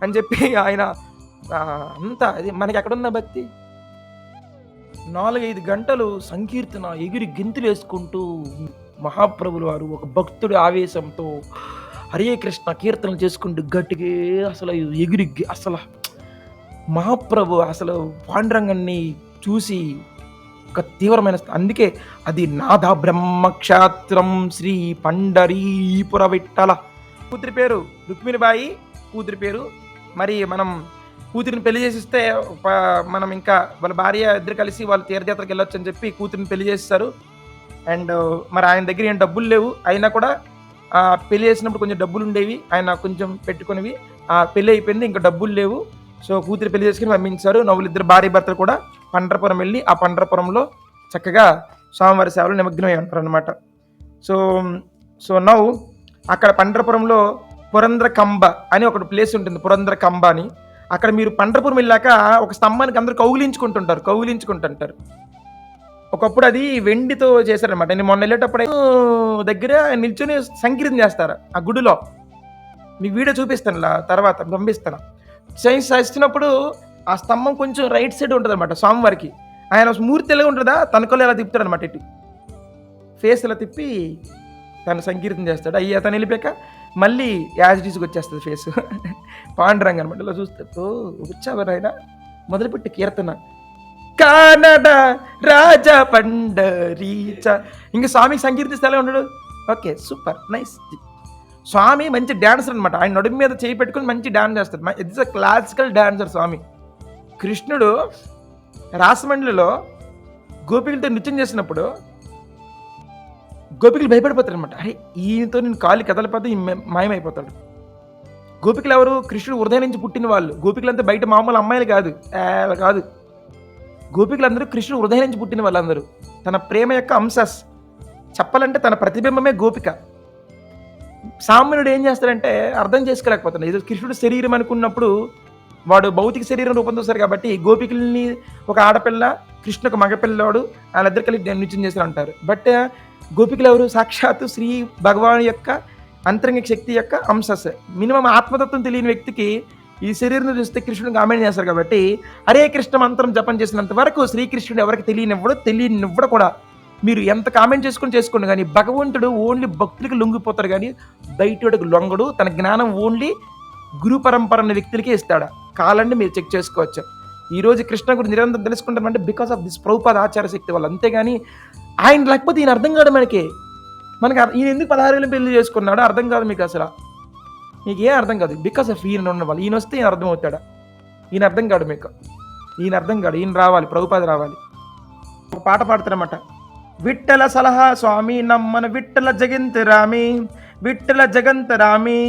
అని చెప్పి ఆయన అంతా అది మనకి ఎక్కడున్న భక్తి. 4-5 గంటలు సంకీర్తన ఎగిరి గెంతులు వేసుకుంటూ మహాప్రభులు వారు ఒక భక్తుడి ఆవేశంతో హరే కృష్ణ కీర్తనలు చేసుకుంటూ గట్టిగా అసలు ఎగిరి అసలు మహాప్రభు అసలు పాండురంగాన్ని చూసి ఒక తీవ్రమైన, అందుకే అది నాద బ్రహ్మక్షేత్రం శ్రీ పండరీపుర విట్టల. కూతురి పేరు రుక్మిణిబాయి, కూతురి పేరు మరి మనం కూతురిని పెళ్లి చేసిస్తే మనం ఇంకా వాళ్ళ భార్య ఇద్దరు కలిసి వాళ్ళు తీర్థయాత్రకు వెళ్ళొచ్చు అని చెప్పి కూతురిని పెళ్లి చేస్తారు. అండ్ మరి ఆయన దగ్గర ఏం డబ్బులు లేవు, అయినా కూడా పెళ్లి చేసినప్పుడు కొంచెం డబ్బులు ఉండేవి, ఆయన కొంచెం పెట్టుకునేవి. పెళ్లి అయిపోయింది, ఇంకా డబ్బులు లేవు, సో కూతురు పెళ్లి చేసుకుని పంపించారు. నవ్వులిద్దరు భార్య భర్తలు కూడా పండ్రపురం వెళ్ళి ఆ పండ్రపురంలో చక్కగా స్వామివారి సేవలు నిమగ్నమై ఉంటారు అనమాట. సో నవ్వు అక్కడ పండ్రపురంలో పురంద్ర కంబ అని ఒక ప్లేస్ ఉంటుంది, పురంద్ర కంబ అని. అక్కడ మీరు పండ్రపురం వెళ్ళాక ఒక స్తంభానికి అందరూ కౌగిలించుకుంటుంటారు. ఒకప్పుడు అది వెండితో చేశారనమాట. నేను మొన్న వెళ్ళేటప్పుడు దగ్గర నిల్చొని సంకీర్తన చేస్తారు ఆ గుడిలో. మీకు వీడియో చూపిస్తాను, తర్వాత పంపిస్తాను. చేసినప్పుడు ఆ స్తంభం కొంచెం రైట్ సైడ్ ఉంటుంది అనమాట స్వామివారికి. ఆయన మూర్తి ఎలా ఉంటుందా తనకలు ఎలా తిప్పుతాడు అనమాట, ఇటు ఫేస్ ఎలా తిప్పి తను సంకీర్తన చేస్తాడు. అయ్యా తను వెళ్ళిపోయాక మళ్ళీ యాజిటీస్కి వచ్చేస్తుంది ఫేస్ పాండురంగ అనమాట. ఇలా చూస్తే వచ్చావరు ఆయన మొదలుపెట్టి కీర్తన కానడ రాజా పండరీచ, ఇంకా స్వామికి సంకీర్తిస్తే ఎలా ఉండడు. Okay super nice. స్వామి మంచి డాన్సర్ అనమాట. ఆయన నడుము మీద చేయి పెట్టుకుని మంచి డాన్స్ చేస్తారు. ఇట్స్ అ క్లాసికల్ డాన్సర్ స్వామి. కృష్ణుడు రాసమండ్రిలో గోపికలతో నృత్యం చేసినప్పుడు గోపికలు భయపడిపోతారు అనమాట. అరే ఈయనతో నేను కాళ్ళు కదలిపోతే మాయమైపోతాడు. గోపికలు ఎవరు? కృష్ణుడు హృదయం నుంచి పుట్టిన వాళ్ళు. గోపికలంతా బయట మామూలు అమ్మాయిలు కాదు. గోపికలందరూ కృష్ణుడు హృదయం నుంచి పుట్టిన వాళ్ళందరూ. తన ప్రేమ యొక్క అంశస్ చెప్పాలంటే తన ప్రతిబింబమే గోపిక. సామాన్యుడు ఏం చేస్తాడంటే అర్థం చేసుకోలేకపోతున్నాడు. ఏదో కృష్ణుడు శరీరం అనుకున్నప్పుడు వాడు భౌతిక శరీరం రూపొందుతారు కాబట్టి గోపికల్ని ఒక ఆడపిల్ల, కృష్ణుడు ఒక మగపిల్లవాడు, వాళ్ళిద్దరు కలిసి నృత్యం చేస్తారు అంటారు. బట్ గోపికలు ఎవరు? సాక్షాత్తు శ్రీ భగవాన్ యొక్క అంతరంగిక శక్తి యొక్క అంశస్. మినిమం ఆత్మతత్వం తెలియని వ్యక్తికి ఈ శరీరం చూస్తే కృష్ణుడు కామెంట్ చేస్తారు కాబట్టి హరే కృష్ణ మంత్రం జపం చేసినంత వరకు శ్రీకృష్ణుడు ఎవరికి తెలియనివ్వడు కూడా. మీరు ఎంత కామెంట్ చేసుకోండి కానీ భగవంతుడు ఓన్లీ భక్తులకి లొంగిపోతాడు కానీ బయటకు లొంగడు. తన జ్ఞానం ఓన్లీ గురు పరంపర అనే వ్యక్తులకే ఇస్తాడు. కాలండి మీరు చెక్ చేసుకోవచ్చు. ఈరోజు కృష్ణ గురించి నిరంతరం తెలుసుకుంటామంటే బికాస్ ఆఫ్ దిస్ ప్రభుపాద ఆచార శక్తి వల్ల. అంతేగాని ఆయన లేకపోతే ఈయన అర్థం కాదు మనకి ఈయన ఎందుకు 16 ఏళ్ళు పెళ్లి చేసుకున్నాడో అర్థం కాదు మీకు. అసలు మీకు ఏం అర్థం కాదు. బికాస్ ఆఫ్ ఈయన ఉన్న వాళ్ళు. ఈయన వస్తే ఈయన అర్థం అవుతాడా? ఈయన అర్థం కాడు మీకు. ఈయన రావాలి, ప్రభుపాద రావాలి. ఒక పాట పాడుతారన్నమాట. విట్టల సలహా స్వామి నమ్మన విట్టల జగంతరామి, విట్టల జగంతరామి,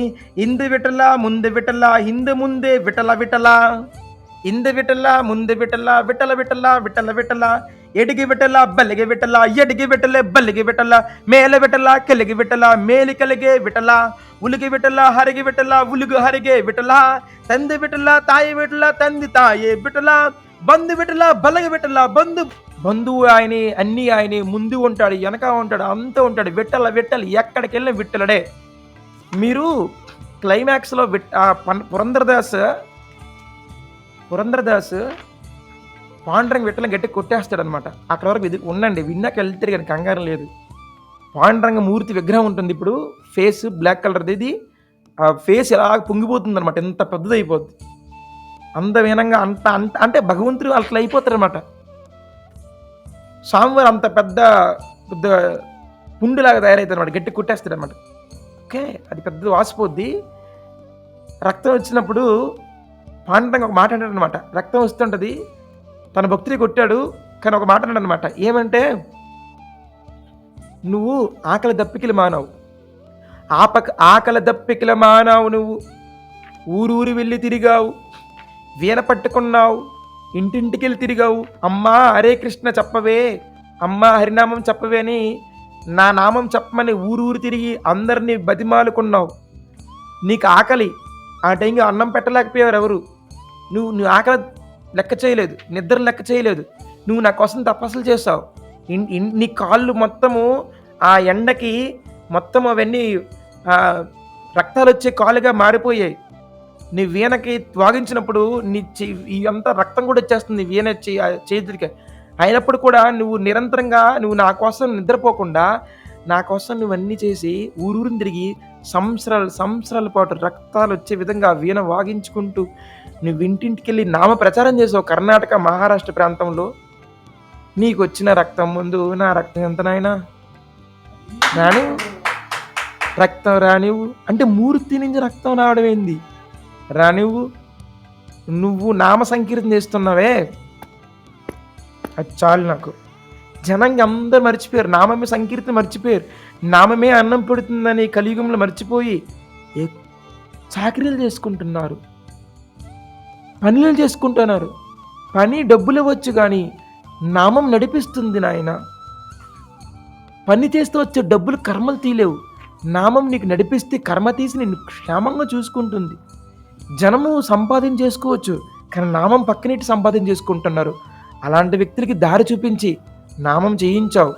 ఇందు విటల ముందు విటల, హిందు ముందే విటల విటల, ఇందు విటల ముందు విటల, విటల విటల విటల విటల, ఎడిగి విటల బలిగి విటల ఎడిగి విటలే బలిగి విటల మేల విటల కలిగి విటల మేలి కలిగే విటల ఉలిగి విటల హరిగి విటల ఉలుగు హరిగే విటల తంది విటల తాయి విటల తంది తాయే విటల బంధు విటల బలగి విటల బంధువు ఆయనే, అన్నీ ఆయనే, ముందు ఉంటాడు, వెనక ఉంటాడు, అంతా ఉంటాడు. విట్టలు ఎక్కడికి వెళ్ళిన విట్టలడే. మీరు క్లైమాక్స్లో పురంధరదాస్ పాండురంగ విట్టలను గట్టి కొట్టేస్తాడు అనమాట. అక్కడ వరకు ఉండండి, విన్నాక వెళ్తారు కానీ కంగారం లేదు. పాండురంగ మూర్తి విగ్రహం ఉంటుంది ఇప్పుడు, ఫేస్ బ్లాక్ కలర్ది. ఇది ఆ ఫేస్ ఎలా పొంగిపోతుంది అనమాట, ఎంత పెద్దదైపోద్ది అందమీనంగా. అంటే భగవంతుడు అట్లా అయిపోతారు అనమాట. స్వామివారు అంత పెద్ద పుండులాగా తయారవుతారు అనమాట, గట్టి కొట్టేస్తాడు అనమాట. ఓకే, అది పెద్ద వాసిపోద్ది. రక్తం వచ్చినప్పుడు పాండురంగ ఒక మాట అంటాడు అనమాట. రక్తం వస్తుంటుంది, తన భక్తుడి కొట్టాడు కానీ ఒక మాట అన్నాడు అనమాట. ఏమంటే, నువ్వు ఆకలి దప్పికలు మానవు, ఆకలి దప్పికలు మానవు, నువ్వు ఊరూరి వెళ్ళి తిరిగావు, వీణ పట్టుకున్నావు, ఇంటింటికి వెళ్ళి తిరిగావు. అమ్మా హరే కృష్ణ చెప్పవే, అమ్మా హరినామం చెప్పవే అని, నా నామం చెప్పమని ఊరూరు తిరిగి అందరినీ బతిమాలుకున్నావు. నీకు ఆకలి, ఆ టైంకి అన్నం పెట్టలేకపోయారు ఎవరు. నువ్వు ఆకలి లెక్క చేయలేదు, నిద్ర లెక్క చేయలేదు. నువ్వు నా కోసం తపస్సులు చేస్తావు. నీ కాళ్ళు మొత్తము ఆ ఎండకి మొత్తం అవన్నీ రక్తాలు వచ్చే కాళ్ళుగా మారిపోయాయి. నీ వీణకి వాగించినప్పుడు నీ అంతా రక్తం కూడా వచ్చేస్తుంది వీణ చేతికి. అయినప్పుడు కూడా నువ్వు నిరంతరంగా నువ్వు నా కోసం నిద్రపోకుండా నా కోసం నువ్వు అన్నీ చేసి ఊరూరిని తిరిగి సంవత్సరాల పాటు రక్తాలు వచ్చే విధంగా వీణ వాగించుకుంటూ నువ్వు ఇంటింటికి వెళ్ళి నామ ప్రచారం చేసావు. కర్ణాటక, మహారాష్ట్ర ప్రాంతంలో నీకు వచ్చిన రక్తం ముందు నా రక్తం ఎంత నాయనా రాను, రక్తం రానివ్వు అంటే మూర్తి నుంచి రక్తం రావడం ఏంది రానివ్వు. నువ్వు నామ సంకీర్తన చేస్తున్నావే, అది చాలు నాకు. జనంగా అందరూ మర్చిపోయారు, నామమే సంకీర్తన మర్చిపోయారు. నామమే అన్నం పెడుతుందని కలియుగంలో మర్చిపోయి చాకరీలు చేసుకుంటున్నారు, పనులు చేసుకుంటున్నారు. పని డబ్బులు ఇవ్వచ్చు కానీ నామం నడిపిస్తుంది నాయన. పని చేస్తూ వచ్చే డబ్బులు కర్మలు తీలేవు, నామం నీకు నడిపిస్తే కర్మ తీసి నిన్ను క్షేమంగా చూసుకుంటుంది. జనము సంపాదన చేసుకోవచ్చు కానీ నామం పక్కనెట్టి సంపాదన చేసుకుంటున్నారు. అలాంటి వ్యక్తులకి దారి చూపించి నామం చేయించావు.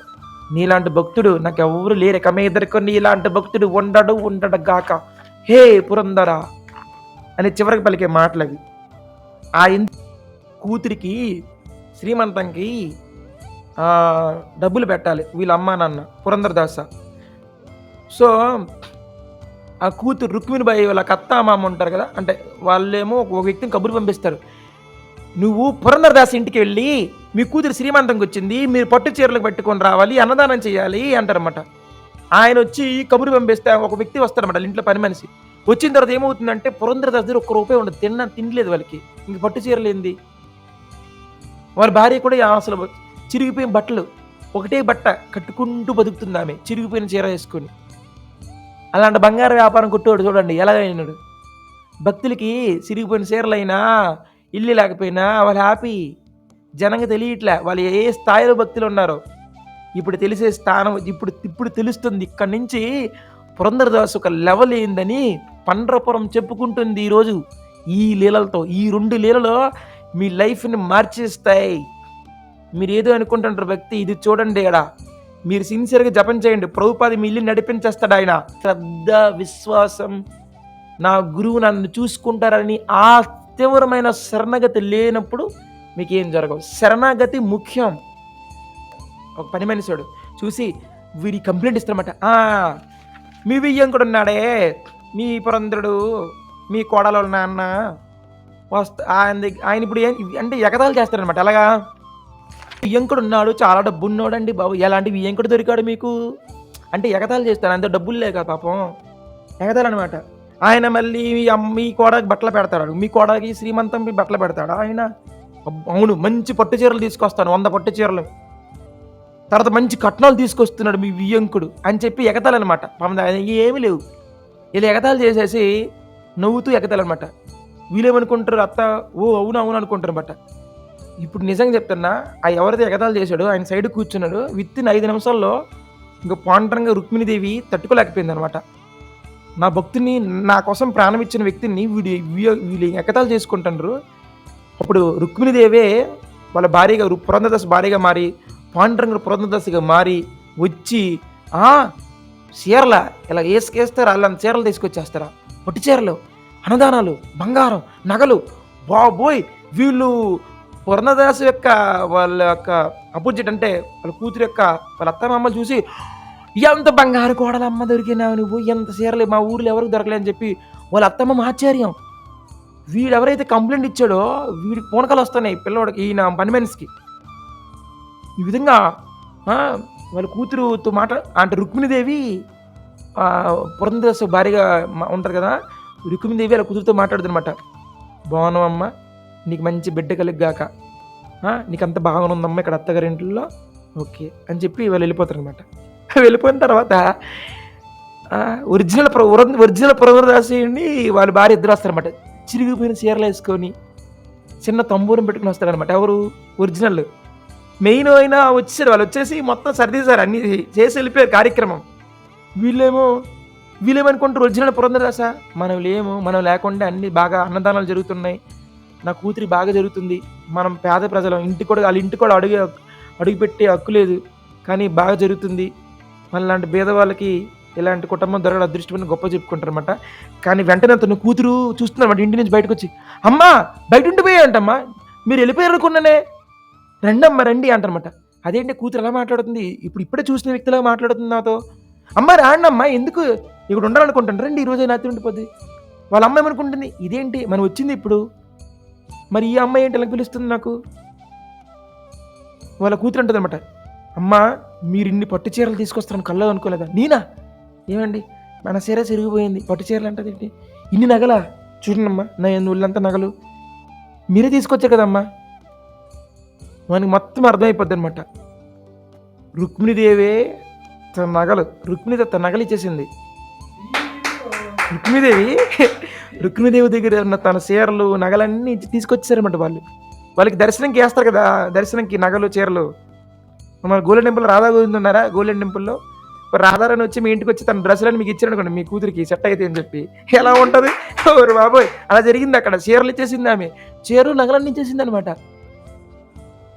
నీలాంటి భక్తుడు నాకు ఎవరు లేరు, కమేదరికి నీలాంటి భక్తుడు ఉండడగాక హే పురందర అని చివరికి పలికే మాటలు అవి. ఆ కూతురికి శ్రీమంతంకి డబ్బులు పెట్టాలి వీళ్ళ అమ్మా నాన్న పురంధరదాస. సో ఆ కూతురు రుక్మిణిబాయి వాళ్ళ అత్త మామ ఉంటారు కదా, అంటే వాళ్ళేమో ఒక వ్యక్తిని కబురు పంపిస్తారు. నువ్వు పురంధరదాస్ ఇంటికి వెళ్ళి మీ కూతురు శ్రీమంతంకి వచ్చింది, మీరు పట్టు చీరలకు పెట్టుకొని రావాలి, అన్నదానం చేయాలి అంటారన్నమాట. ఆయన వచ్చి కబురు పంపిస్తే ఒక వ్యక్తి వస్తారన్నమాట, ఇంట్లో పని మనిషి. వచ్చిన తర్వాత ఏమవుతుందంటే పురంధరదాస్ దగ్గర ₹1 ఉండదు, తినలేదు వాళ్ళకి. ఇంక పట్టు చీరలు ఏంది, వాళ్ళ భార్య కూడా అసలు చిరిగిపోయిన బట్టలు, ఒకటే బట్ట కట్టుకుంటూ బతుకుతుంది ఆమె, చిరిగిపోయిన చీర వేసుకొని. అలాంటి బంగారు వ్యాపారం కొట్టేవాడు చూడండి ఎలాగైనాడు. భక్తులకి చిరిగిపోయిన చీరలైనా ఇల్లు లేకపోయినా వాళ్ళు హ్యాపీ. జనంగా తెలియట్లే వాళ్ళు ఏ స్థాయిలో భక్తులు ఉన్నారో. ఇప్పుడు తెలిసే స్థానం ఇప్పుడు తెలుస్తుంది. ఇక్కడి నుంచి పురంధరదాస్ ఒక లెవెల్ ఏందని పండ్రపురం చెప్పుకుంటుంది ఈరోజు. ఈ లీలలతో, ఈ 2 లీలలో మీ లైఫ్ని మార్చేస్తాయి. మీరు ఏదో అనుకుంటుంటారు భక్తి, ఇది చూడండి ఎడా, మీరు సిన్సియర్గా జపం చేయండి, ప్రభుపాది మీ ఇల్లు నడిపించేస్తాడు ఆయన. శ్రద్ధ, విశ్వాసం, నా గురువు నన్ను చూసుకుంటారని ఆ తీవ్రమైన శరణగతి లేనప్పుడు మీకు ఏం జరగవు. శరణగతి ముఖ్యం. ఒక పని మనిషాడు చూసి వీడి కంప్లైంట్ ఇస్తారన్నమాట. మీ వియ్యం కూడా ఉన్నాడే, మీ పురంధరుడు, మీ కోడలు నాన్న ఆయన ఇప్పుడు అంటే ఎగతాలు చేస్తారనమాట. అలాగా వియ్యంకుడు ఉన్నాడు, చాలా డబ్బు ఉన్నాడండి బాబు, ఎలాంటి వియ్యంకుడు దొరికాడు మీకు అంటే ఎగతాలు చేస్తాడు. అంత డబ్బులు లేక పాపం ఎగతాలు అనమాట. ఆయన మళ్ళీ మీ కోడకి బట్టలు పెడతాడు, మీ కోడకి శ్రీమంతం బట్టలు పెడతాడు ఆయన. అవును, మంచి పట్టు చీరలు తీసుకొస్తాను, 100 పట్టు చీరలు, తర్వాత మంచి కట్నాలు తీసుకొస్తున్నాడు మీ వియ్యంకుడు అని చెప్పి ఎగతాలన్నమాట. పాపం ఏమీ లేవు, ఇలా ఎగతాలు చేసేసి నవ్వుతూ ఎగతాలన్నమాట. వీళ్ళేమనుకుంటారు, అత్త ఓ అవును అనుకుంటారు అనమాట. ఇప్పుడు నిజంగా చెప్తున్నా, ఆ ఎవరైతే ఎగతాళి చేశాడో ఆయన సైడ్ కూర్చున్నాడు. వితిన్ 5 నిమిషాల్లో ఇంక పాండురంగ రుక్మిణీదేవి తట్టుకోలేకపోయిందనమాట. నా భక్తుడిని, నా కోసం ప్రాణం ఇచ్చిన వ్యక్తిని వీళ్ళు ఎగతాళి చేసుకుంటున్నారు. అప్పుడు రుక్మిణీదేవే వాళ్ళ భార్యగా పురంధరదాసు భార్యగా మారి, పాండురంగుడు పురంధరదాసుగా మారి వచ్చి, చీరలా ఇలా ఏసుకేస్తారా? అలాంటి చీరలు తీసుకొచ్చేస్తారా? పట్టు చీరలు, అన్నదానాలు, బంగారం, నగలు. బాబోయ్! వీళ్ళు పురంధరదాసు యొక్క వాళ్ళ యొక్క అపోజిట్ అంటే వాళ్ళ కూతురు యొక్క వాళ్ళ అత్తమామలు చూసి, ఎంత బంగారు కోడలమ్మ దొరికినావు నువ్వు, ఎంత చీరలు మా ఊర్లో ఎవరికి దొరకలే అని చెప్పి వాళ్ళ అత్తమ్మ ఆశ్చర్యం. వీడెవరైతే కంప్లైంట్ ఇచ్చాడో వీడికి పూనకాలు వస్తున్నాయి పిల్లవాడికి, ఈయన పని మనిషికి. ఈ విధంగా వాళ్ళ కూతురుతో అంటే రుక్మిణీదేవి పురంధరదాసు భార్యగా ఉంటారు కదా, రుక్మిణీదేవి వాళ్ళ కూతురుతో మాట్లాడుతుందన్నమాట. బాగున్నావమ్మా, నీకు మంచి బిడ్డ కలిగాక, నీకు అంత బాగుందమ్మా ఇక్కడ అత్తగారింట్లో, ఓకే అని చెప్పి వాళ్ళు వెళ్ళిపోతారు అనమాట. వెళ్ళిపోయిన తర్వాత ఒరిజినల్ పురంధరదాసుని వాళ్ళ భార్య ఇద్దరు వస్తారనమాట. చిరిగిపోయిన చీరలు వేసుకొని చిన్న తంబూరం పెట్టుకుని వస్తారనమాట. ఎవరు? ఒరిజినల్ మెయిన్ అయినా వచ్చేసారు. వాళ్ళు వచ్చేసి మొత్తం సర్దీసారు, అన్ని చేసి వెళ్ళిపోయారు కార్యక్రమం. వీళ్ళేమనుకుంటారు ఒరిజినల్ పురంధరదాస, మనం లేకుండా అన్ని బాగా అన్నదానాలు జరుగుతున్నాయి, నా కూతురి బాగా జరుగుతుంది, మనం పేద ప్రజలు, వాళ్ళ ఇంటికి కూడా అడుగు పెట్టే హక్కు లేదు, కానీ బాగా జరుగుతుంది, మనలాంటి పేదవాళ్ళకి ఇలాంటి కుటుంబం దొరకడం అదృష్టమని గొప్ప చెప్పుకుంటారనమాట. కానీ వెంటనే అతను కూతురు చూస్తున్నారన్నమాట, ఇంటి నుంచి బయటకు వచ్చి, అమ్మా బయట ఉండిపోయాయంటమ్మా, మీరు వెళ్ళిపోయారు అనుకున్నానే, రండమ్మా రండి అంటారనమాట. అదేంటి కూతురు ఎలా మాట్లాడుతుంది, ఇప్పుడే చూసిన వ్యక్తిలా మాట్లాడుతుంది నాతో, అమ్మ రాండమ్మా, ఎందుకు ఇక్కడ ఉండాలనుకుంటాను, రండి ఈరోజు నాతో ఉండిపోద్ది. వాళ్ళ అమ్మ ఏమనుకుంటుంది, ఇదేంటి మనం వచ్చింది ఇప్పుడు, మరి ఈ అమ్మాయి ఏంటి ఎలా పిలుస్తుంది నాకు. వాళ్ళ కూతురు అంటుంది అనమాట, అమ్మా మీరు ఇన్ని పట్టు చీరలు తీసుకొస్తారని కల్లో అనుకోలేదా. నేనా, ఏమండి మన చీర చిరిగిపోయింది, పట్టు చీరలు అంటది ఏంటి, ఇన్ని నగలా, చూడండమ్మా నా ఒళ్ళంతా నగలు, మీరే తీసుకొచ్చారు కదమ్మా. మనకి మొత్తం అర్థమైపోద్ది అనమాట. రుక్మిణీదేవే తన నగలు ఇచ్చేసింది. రుక్మిణీదేవి దగ్గర ఉన్న తన చీరలు నగలన్నీ తీసుకొచ్చారన్నమాట. వాళ్ళకి దర్శనంకి వేస్తారు కదా, దర్శనంకి నగలు చీరలు. మన గోల్డెన్ టెంపుల్ రాధా గోవింద్ ఉన్నారా, గోల్డెన్ టెంపుల్లో రాధారాని వచ్చి మీ ఇంటికి వచ్చి తన డ్రెస్సులను మీకు ఇచ్చాడు అనుకోండి, మీ కూతురికి సెట్ అయితే అని చెప్పి, ఎలా ఉంటుంది బాబోయ్. అలా జరిగింది అక్కడ, చీరలు ఇచ్చేసింది ఆమె, చీరలు నగలన్నీ ఇచ్చేసింది అనమాట.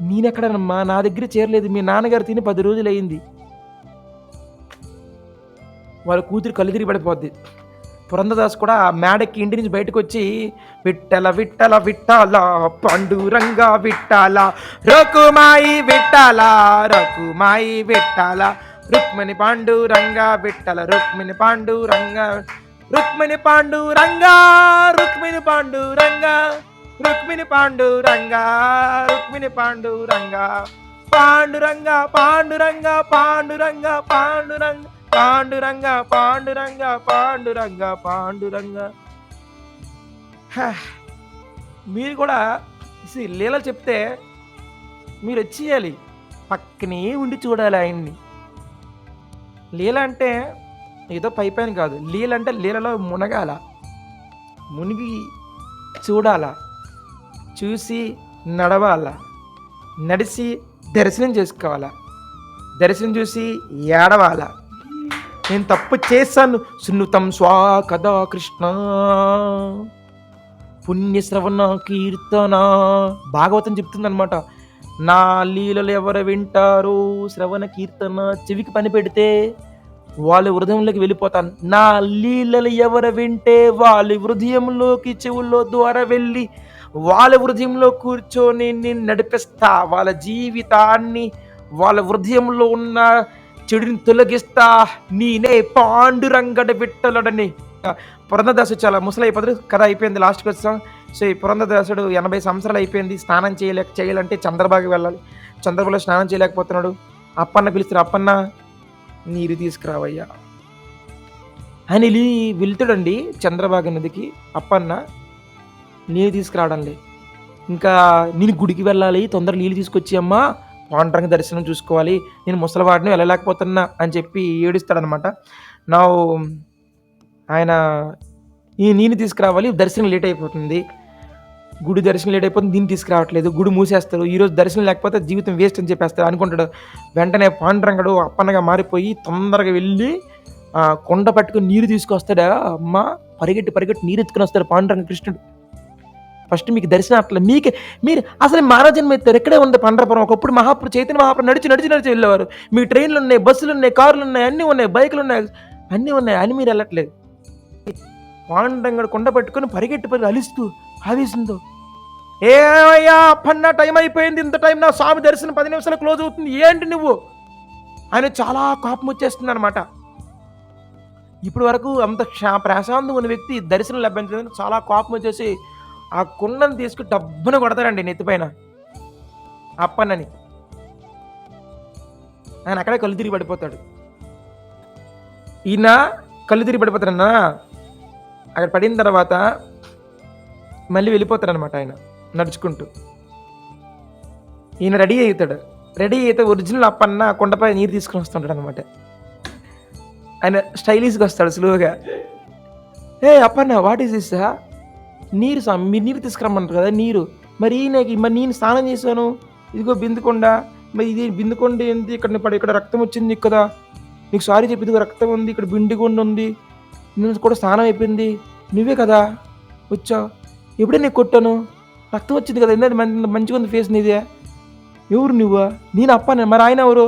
నేనెక్కడనమ్మా, నా దగ్గర చీరలేదు, మీ నాన్నగారు తిని 10 రోజులు అయింది. వాళ్ళ కూతురు కళ్ళు తిరిగి పడిపోద్ది. పురంధరదాసు కూడా ఆ మేడకి ఇంటి నుంచి బయటకు వచ్చి, విట్టల విట్టల విట్టాల పండురంగా విట్టాల రకుమాయి విట్టాల రకుమాయి విట్టాల రుక్మిణి పాండురంగా విట్టల రుక్మిణి పాండురంగా రుక్మిణి పాండురంగా రుక్మిణి పాండురంగా రుక్మిణి పాండురంగా రుక్మిణి పాండురంగా పాండురంగా పాండురంగా పాండురంగా పాండురంగా పాండురంగా పాండురంగా పాండురంగా పాండురంగా. మీరు కూడా లీలలు చెప్తే మీరు వచ్చేయాలి, పక్కనే ఉండి చూడాలి ఆయన్ని. లీల అంటే ఏదో పైపైన కాదు, లీల అంటే లీలలో మునగాల, మునిగి చూడాల, చూసి నడవాల, నడిచి దర్శనం చేసుకోవాలా, దర్శనం చూసి ఏడవాల, నేను తప్పు చేశాను సున్నుతం స్వా కదా కృష్ణ పుణ్యశ్రవణ కీర్తన. భాగవతం చెప్తుందనమాట, నా లీలలు ఎవరు వింటారో శ్రవణ కీర్తన చెవికి పని పెడితే వాళ్ళ హృదయంలోకి వెళ్ళిపోతాను, నా లీలలు ఎవరు వింటే వాళ్ళ హృదయంలోకి చెవుల్లో ద్వారా వెళ్ళి వాళ్ళ హృదయంలో కూర్చొని నేను నడిపిస్తా, వాళ్ళ జీవితాన్ని వాళ్ళ హృదయంలో ఉన్న చెడుని తొలగిస్తా, నేనే పాండురంగడ విట్టలుడని. పురంధరదాసు చాలా ముసలైపోతాడు, కథ అయిపోయింది, లాస్ట్కి వచ్చాం. సో ఈ పురంధరదాసుడు 80 సంవత్సరాలు అయిపోయింది, స్నానం చేయాలంటే చంద్రబాగు వెళ్ళాలి, చంద్రబాగులో స్నానం చేయలేకపోతున్నాడు. అప్పన్న పిలుస్తారు, అప్పన్న నీరు తీసుకురావయ్యా అని వెళ్తాడండి చంద్రబాగు నదికి. అప్పన్న నీరు తీసుకురావడంలే, ఇంకా నేను గుడికి వెళ్ళాలి, తొందరగా నీళ్ళు తీసుకొచ్చి అమ్మా, పాండురంగ దర్శనం చూసుకోవాలి, నేను ముసలివాడిని వెళ్ళలేకపోతున్నా అని చెప్పి ఏడుస్తాడనమాట. నా ఆయన ఈ నీళ్ళు తీసుకురావాలి, దర్శనం లేట్ అయిపోతుంది. గుడి దర్శనం లేట్ అయిపోతుంది, దీన్ని తీసుకురావట్లేదు, గుడి మూసేస్తారు, ఈరోజు దర్శనం లేకపోతే జీవితం వేస్ట్ అని చెప్పేస్తారు అనుకుంటాడు. వెంటనే పాండురంగడు అప్పన్నగా మారిపోయి తొందరగా వెళ్ళి కొండ పట్టుకుని నీరు తీసుకొస్తాడా. అమ్మ పరిగెట్టి నీరు ఎత్తుకుని వస్తాడు పాండురంగ కృష్ణుడు. ఫస్ట్ మీకు దర్శనం అట్లా మీరు అసలు మానవజన్మ ఎత్తారు. ఎక్కడే ఉంది పండరపురం. ఒకప్పుడు చైతన్య మహాప్రభు నడిచి వెళ్ళేవారు. మీకు ట్రైన్లు ఉన్నాయి, బస్సులు ఉన్నాయి, కార్లు ఉన్నాయి, అన్నీ ఉన్నాయి, బైకులు ఉన్నాయి, అన్నీ ఉన్నాయి అని మీరు వెళ్ళట్లేదు. పాండురంగడు కొండ పట్టుకొని పరిగెట్టి అలిస్తూ ఆవేశంతో, ఏమయ్యా అప్పన్న టైం అయిపోయింది, ఇంత టైం, నా స్వామి దర్శనం 10 నిమిషాలు క్లోజ్ అవుతుంది, ఏంటి నువ్వు ఆయన చాలా కోపం వచ్చేస్తుంది అనమాట. ఇప్పటి వరకు అంత ప్రశాంతంగా ఉన్న వ్యక్తి దర్శనం లభించలేదు, చాలా కోపం వచ్చేసి ఆ కుండను తీసుకుని డబ్బున కొడతాడండి నెత్తిపైన అప్పన్నని. ఆయన అక్కడే కళ్ళు తిరిగి పడిపోతాడు. ఈయన కళ్ళు తిరిగి పడిపోతాడన్నా. అక్కడ పడిన తర్వాత మళ్ళీ వెళ్ళిపోతాడనమాట ఆయన నడుచుకుంటూ. ఈయన రెడీ అయితే ఒరిజినల్ అప్పన్న కొండపై నీరు తీసుకుని వస్తుంటాడు అనమాట. ఆయన స్టైలిష్గా వస్తాడు స్లోగా. Appanna what is this? నీరు స్వామి, మీరు నీరు తీసుకురమ్మంటారు కదా నీరు. మరి నేను స్నానం చేశాను, ఇదిగో బిందుకొండ, మరి ఇది బిందుకొండ ఏంటి, ఇక్కడ రక్తం వచ్చింది కదా, నీకు సారీ చెప్పి, ఇదిగో రక్తం ఉంది, ఇక్కడ బిండికొండ ఉంది, నేను కూడా స్నానం అయిపోయింది, నువ్వే కదా వచ్చావు, ఎప్పుడే నీకు కొట్టాను, రక్తం వచ్చింది కదా, ఎందుకంటే మంచిగా ఉంది ఫేస్ నీదే, ఎవరు నువ్వా? నేను అప్పన్న. మరి ఆయన ఎవరు?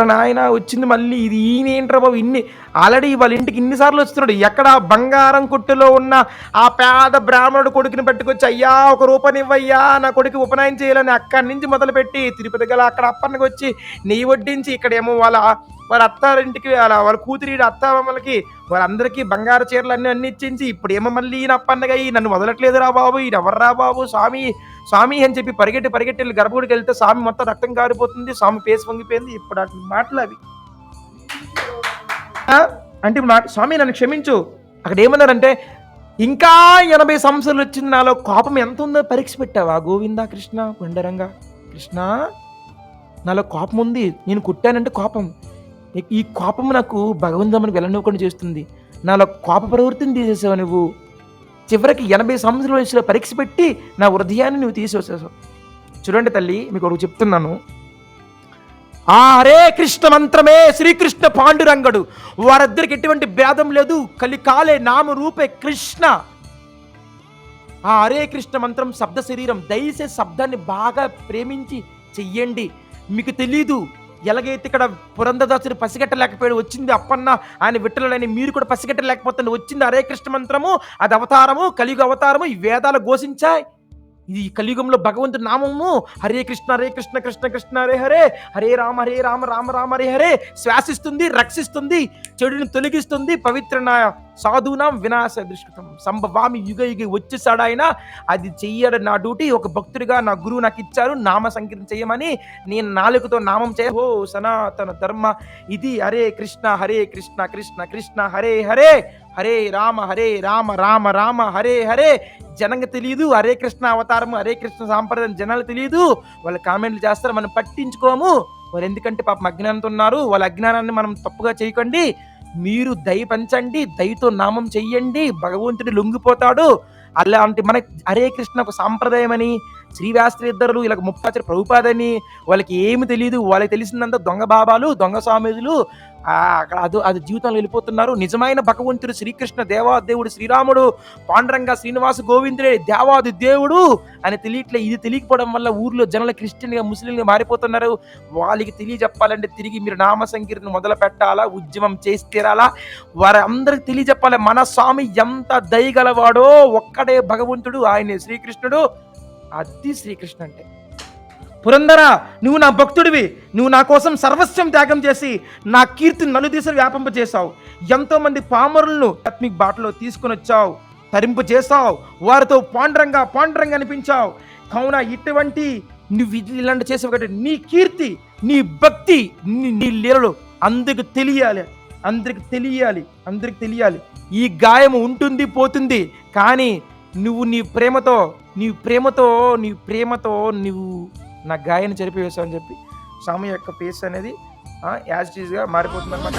నాయన వచ్చింది మళ్ళీ ఇది ఈయన ఏంట్రా బాబు, ఆల్రెడీ వాళ్ళ ఇంటికి ఇన్నిసార్లు వస్తున్నాడు. ఎక్కడ బంగారం కొట్టులో ఉన్న ఆ పేద బ్రాహ్మణుడు కొడుకుని పట్టుకొచ్చి, అయ్యా ఒక రూపనివ్వయ్యా, నా కొడుకు ఉపనయనం చేయాలని అక్కడి నుంచి మొదలుపెట్టి తిరుపతి గల అక్కడ అప్పన్నకి వచ్చి నెయ్యి వడ్డించి, ఇక్కడేమో వాళ్ళ అత్తారింటికి వాళ్ళ కూతురి అత్తామమ్మలకి వాళ్ళందరికీ బంగారు చీరలు అన్నీ ఇచ్చించి, ఇప్పుడేమో మళ్ళీ ఈయన అప్పన్నగా నన్ను వదలట్లేదురా బాబు, ఈయన ఎవర్రా బాబు, స్వామి అని చెప్పి పరిగెట్టి వెళ్ళి గర్భగుడికి వెళ్తే స్వామి మొత్తం రక్తం కారిపోతుంది, స్వామి పేసు పొంగిపోయింది. ఇప్పుడు అటు మాటలు అవి అంటే స్వామి నన్ను క్షమించు. అక్కడ ఏమన్నారంటే, ఇంకా 80 సంవత్సరాలు వచ్చింది, నాలో కోపం ఎంత ఉందో పరీక్ష పెట్టావా గోవిందా కృష్ణ పండరంగా కృష్ణ, నాలో కోపం ఉంది, నేను కుట్టానంటే కోపం, ఈ కోపం నాకు భగవంతుని వెళ్ళనివ్వకుండా చేస్తుంది, నాలో కోప ప్రవృత్తిని తీసేసావు నువ్వు, చివరికి 80 సంవత్సరాల వయసులో పరీక్ష పెట్టి నా హృదయాన్ని నువ్వు తీసేసావు. చూడండి తల్లి, మీకు ఒకటి చెప్తున్నాను, ఆ హరే కృష్ణ మంత్రమే శ్రీకృష్ణ పాండురంగడు, వారిద్దరికి ఎటువంటి భేదం లేదు, కలికాలే నామ రూపే కృష్ణ. ఆ హరే కృష్ణ మంత్రం శబ్ద శరీరం, దయచేసి శబ్దాన్ని బాగా ప్రేమించి చెయ్యండి. మీకు తెలీదు, ఎలాగైతే ఇక్కడ పురంధరదాసుడు పసిగట్టలేకపోయాడు, వచ్చింది అప్పన్న ఆయన విట్టలని, మీరు కూడా పసిగట్టలేకపోతుంది, వచ్చింది హరే కృష్ణ మంత్రము, అది అవతారము, కలియుగ అవతారము, ఈ వేదాలు ఘోషించాయి. ఇది కలియుగంలో భగవంతుడి నామము, హరే కృష్ణ కృష్ణ కృష్ణ హరే హరే, హరే రామ రామ రామ హరే హరే, శ్వాసిస్తుంది, రక్షిస్తుంది, చెడుని తొలగిస్తుంది, పవిత్ర సాధునాం వినాశ దుష్కృతం సంభవామి యుగ వచ్చేసాడు ఆయన. అది చెయ్యడం నా డ్యూటీ, ఒక భక్తుడిగా నా గురువు నాకు ఇచ్చారు, నామ సంకీర్తన చేయమని, నేను నాలుగుతో నామం ఓ సనాతన ధర్మ ఇది. హరే కృష్ణ కృష్ణ కృష్ణ హరే హరే, హరే రామ రామ రామ హరే హరే. జనంగా తెలియదు హరే కృష్ణ అవతారము, హరే కృష్ణ సాంప్రదాయం జనాలు తెలియదు, వాళ్ళు కామెంట్లు చేస్తారు, మనం పట్టించుకోము. వాళ్ళు ఎందుకంటే పాపం అజ్ఞానంతో ఉన్నారు, వాళ్ళ అజ్ఞానాన్ని మనం తప్పుగా చేయకండి. మీరు దయ పంచండి, దయతో నామం చెయ్యండి, భగవంతుడు లొంగిపోతాడు. అలాంటి మన హరే కృష్ణ ఒక సాంప్రదాయం అని, శ్రీవ్యాసరిద్దరు ఇలా 30 ప్రభుపాదని, వాళ్ళకి ఏమి తెలియదు, వాళ్ళకి తెలిసిందంతా దొంగ బాబాలు, దొంగ స్వామీజులు, అక్కడ అది జీవితంలో వెళ్ళిపోతున్నారు. నిజమైన భగవంతుడు శ్రీకృష్ణ దేవాదేవుడు శ్రీరాముడు పాండురంగ శ్రీనివాస గోవిందుడే దేవాది దేవుడు అని తెలియట్లే. ఇది తెలియకపోవడం వల్ల ఊర్లో జనాలు క్రిస్టియన్గా ముస్లింగా మారిపోతున్నారు. వాళ్ళకి తెలియజెప్పాలంటే తిరిగి మీరు నామ సంకీర్తన మొదలు పెట్టాలా, ఉద్యమం చేసి తీరాలా, వారందరికి తెలియజెప్పాలి మన స్వామి ఎంత దయగలవాడో, ఒక్కడే భగవంతుడు, ఆయనే శ్రీకృష్ణుడు. అది శ్రీకృష్ణ అంటే. పురందర, నువ్వు నా భక్తుడివి, నువ్వు నా కోసం సర్వస్వం త్యాగం చేసి నా కీర్తిని నలుదిశలు వ్యాపింపజేశావు. ఎంతోమంది పామరులను ఆత్మిక బాటలో తీసుకుని వచ్చావు, తరింపు చేసావు, వారితో పాండురంగా అనిపించావు. కావున ఇటువంటి నువ్వు ఇలాంటి చేసావు కాబట్టి నీ కీర్తి, నీ భక్తి, నీ లీలలు అందరికి తెలియాలి. ఈ గాయము ఉంటుంది పోతుంది, కానీ నువ్వు నీ ప్రేమతో నువ్వు నా గాయాన్ని చెరిపివేశావు అని చెప్పి స్వామి యొక్క ఫేస్ అనేది యాజ్ ఇట్ ఈజ్ గా మారిపోతుంది అనమాట.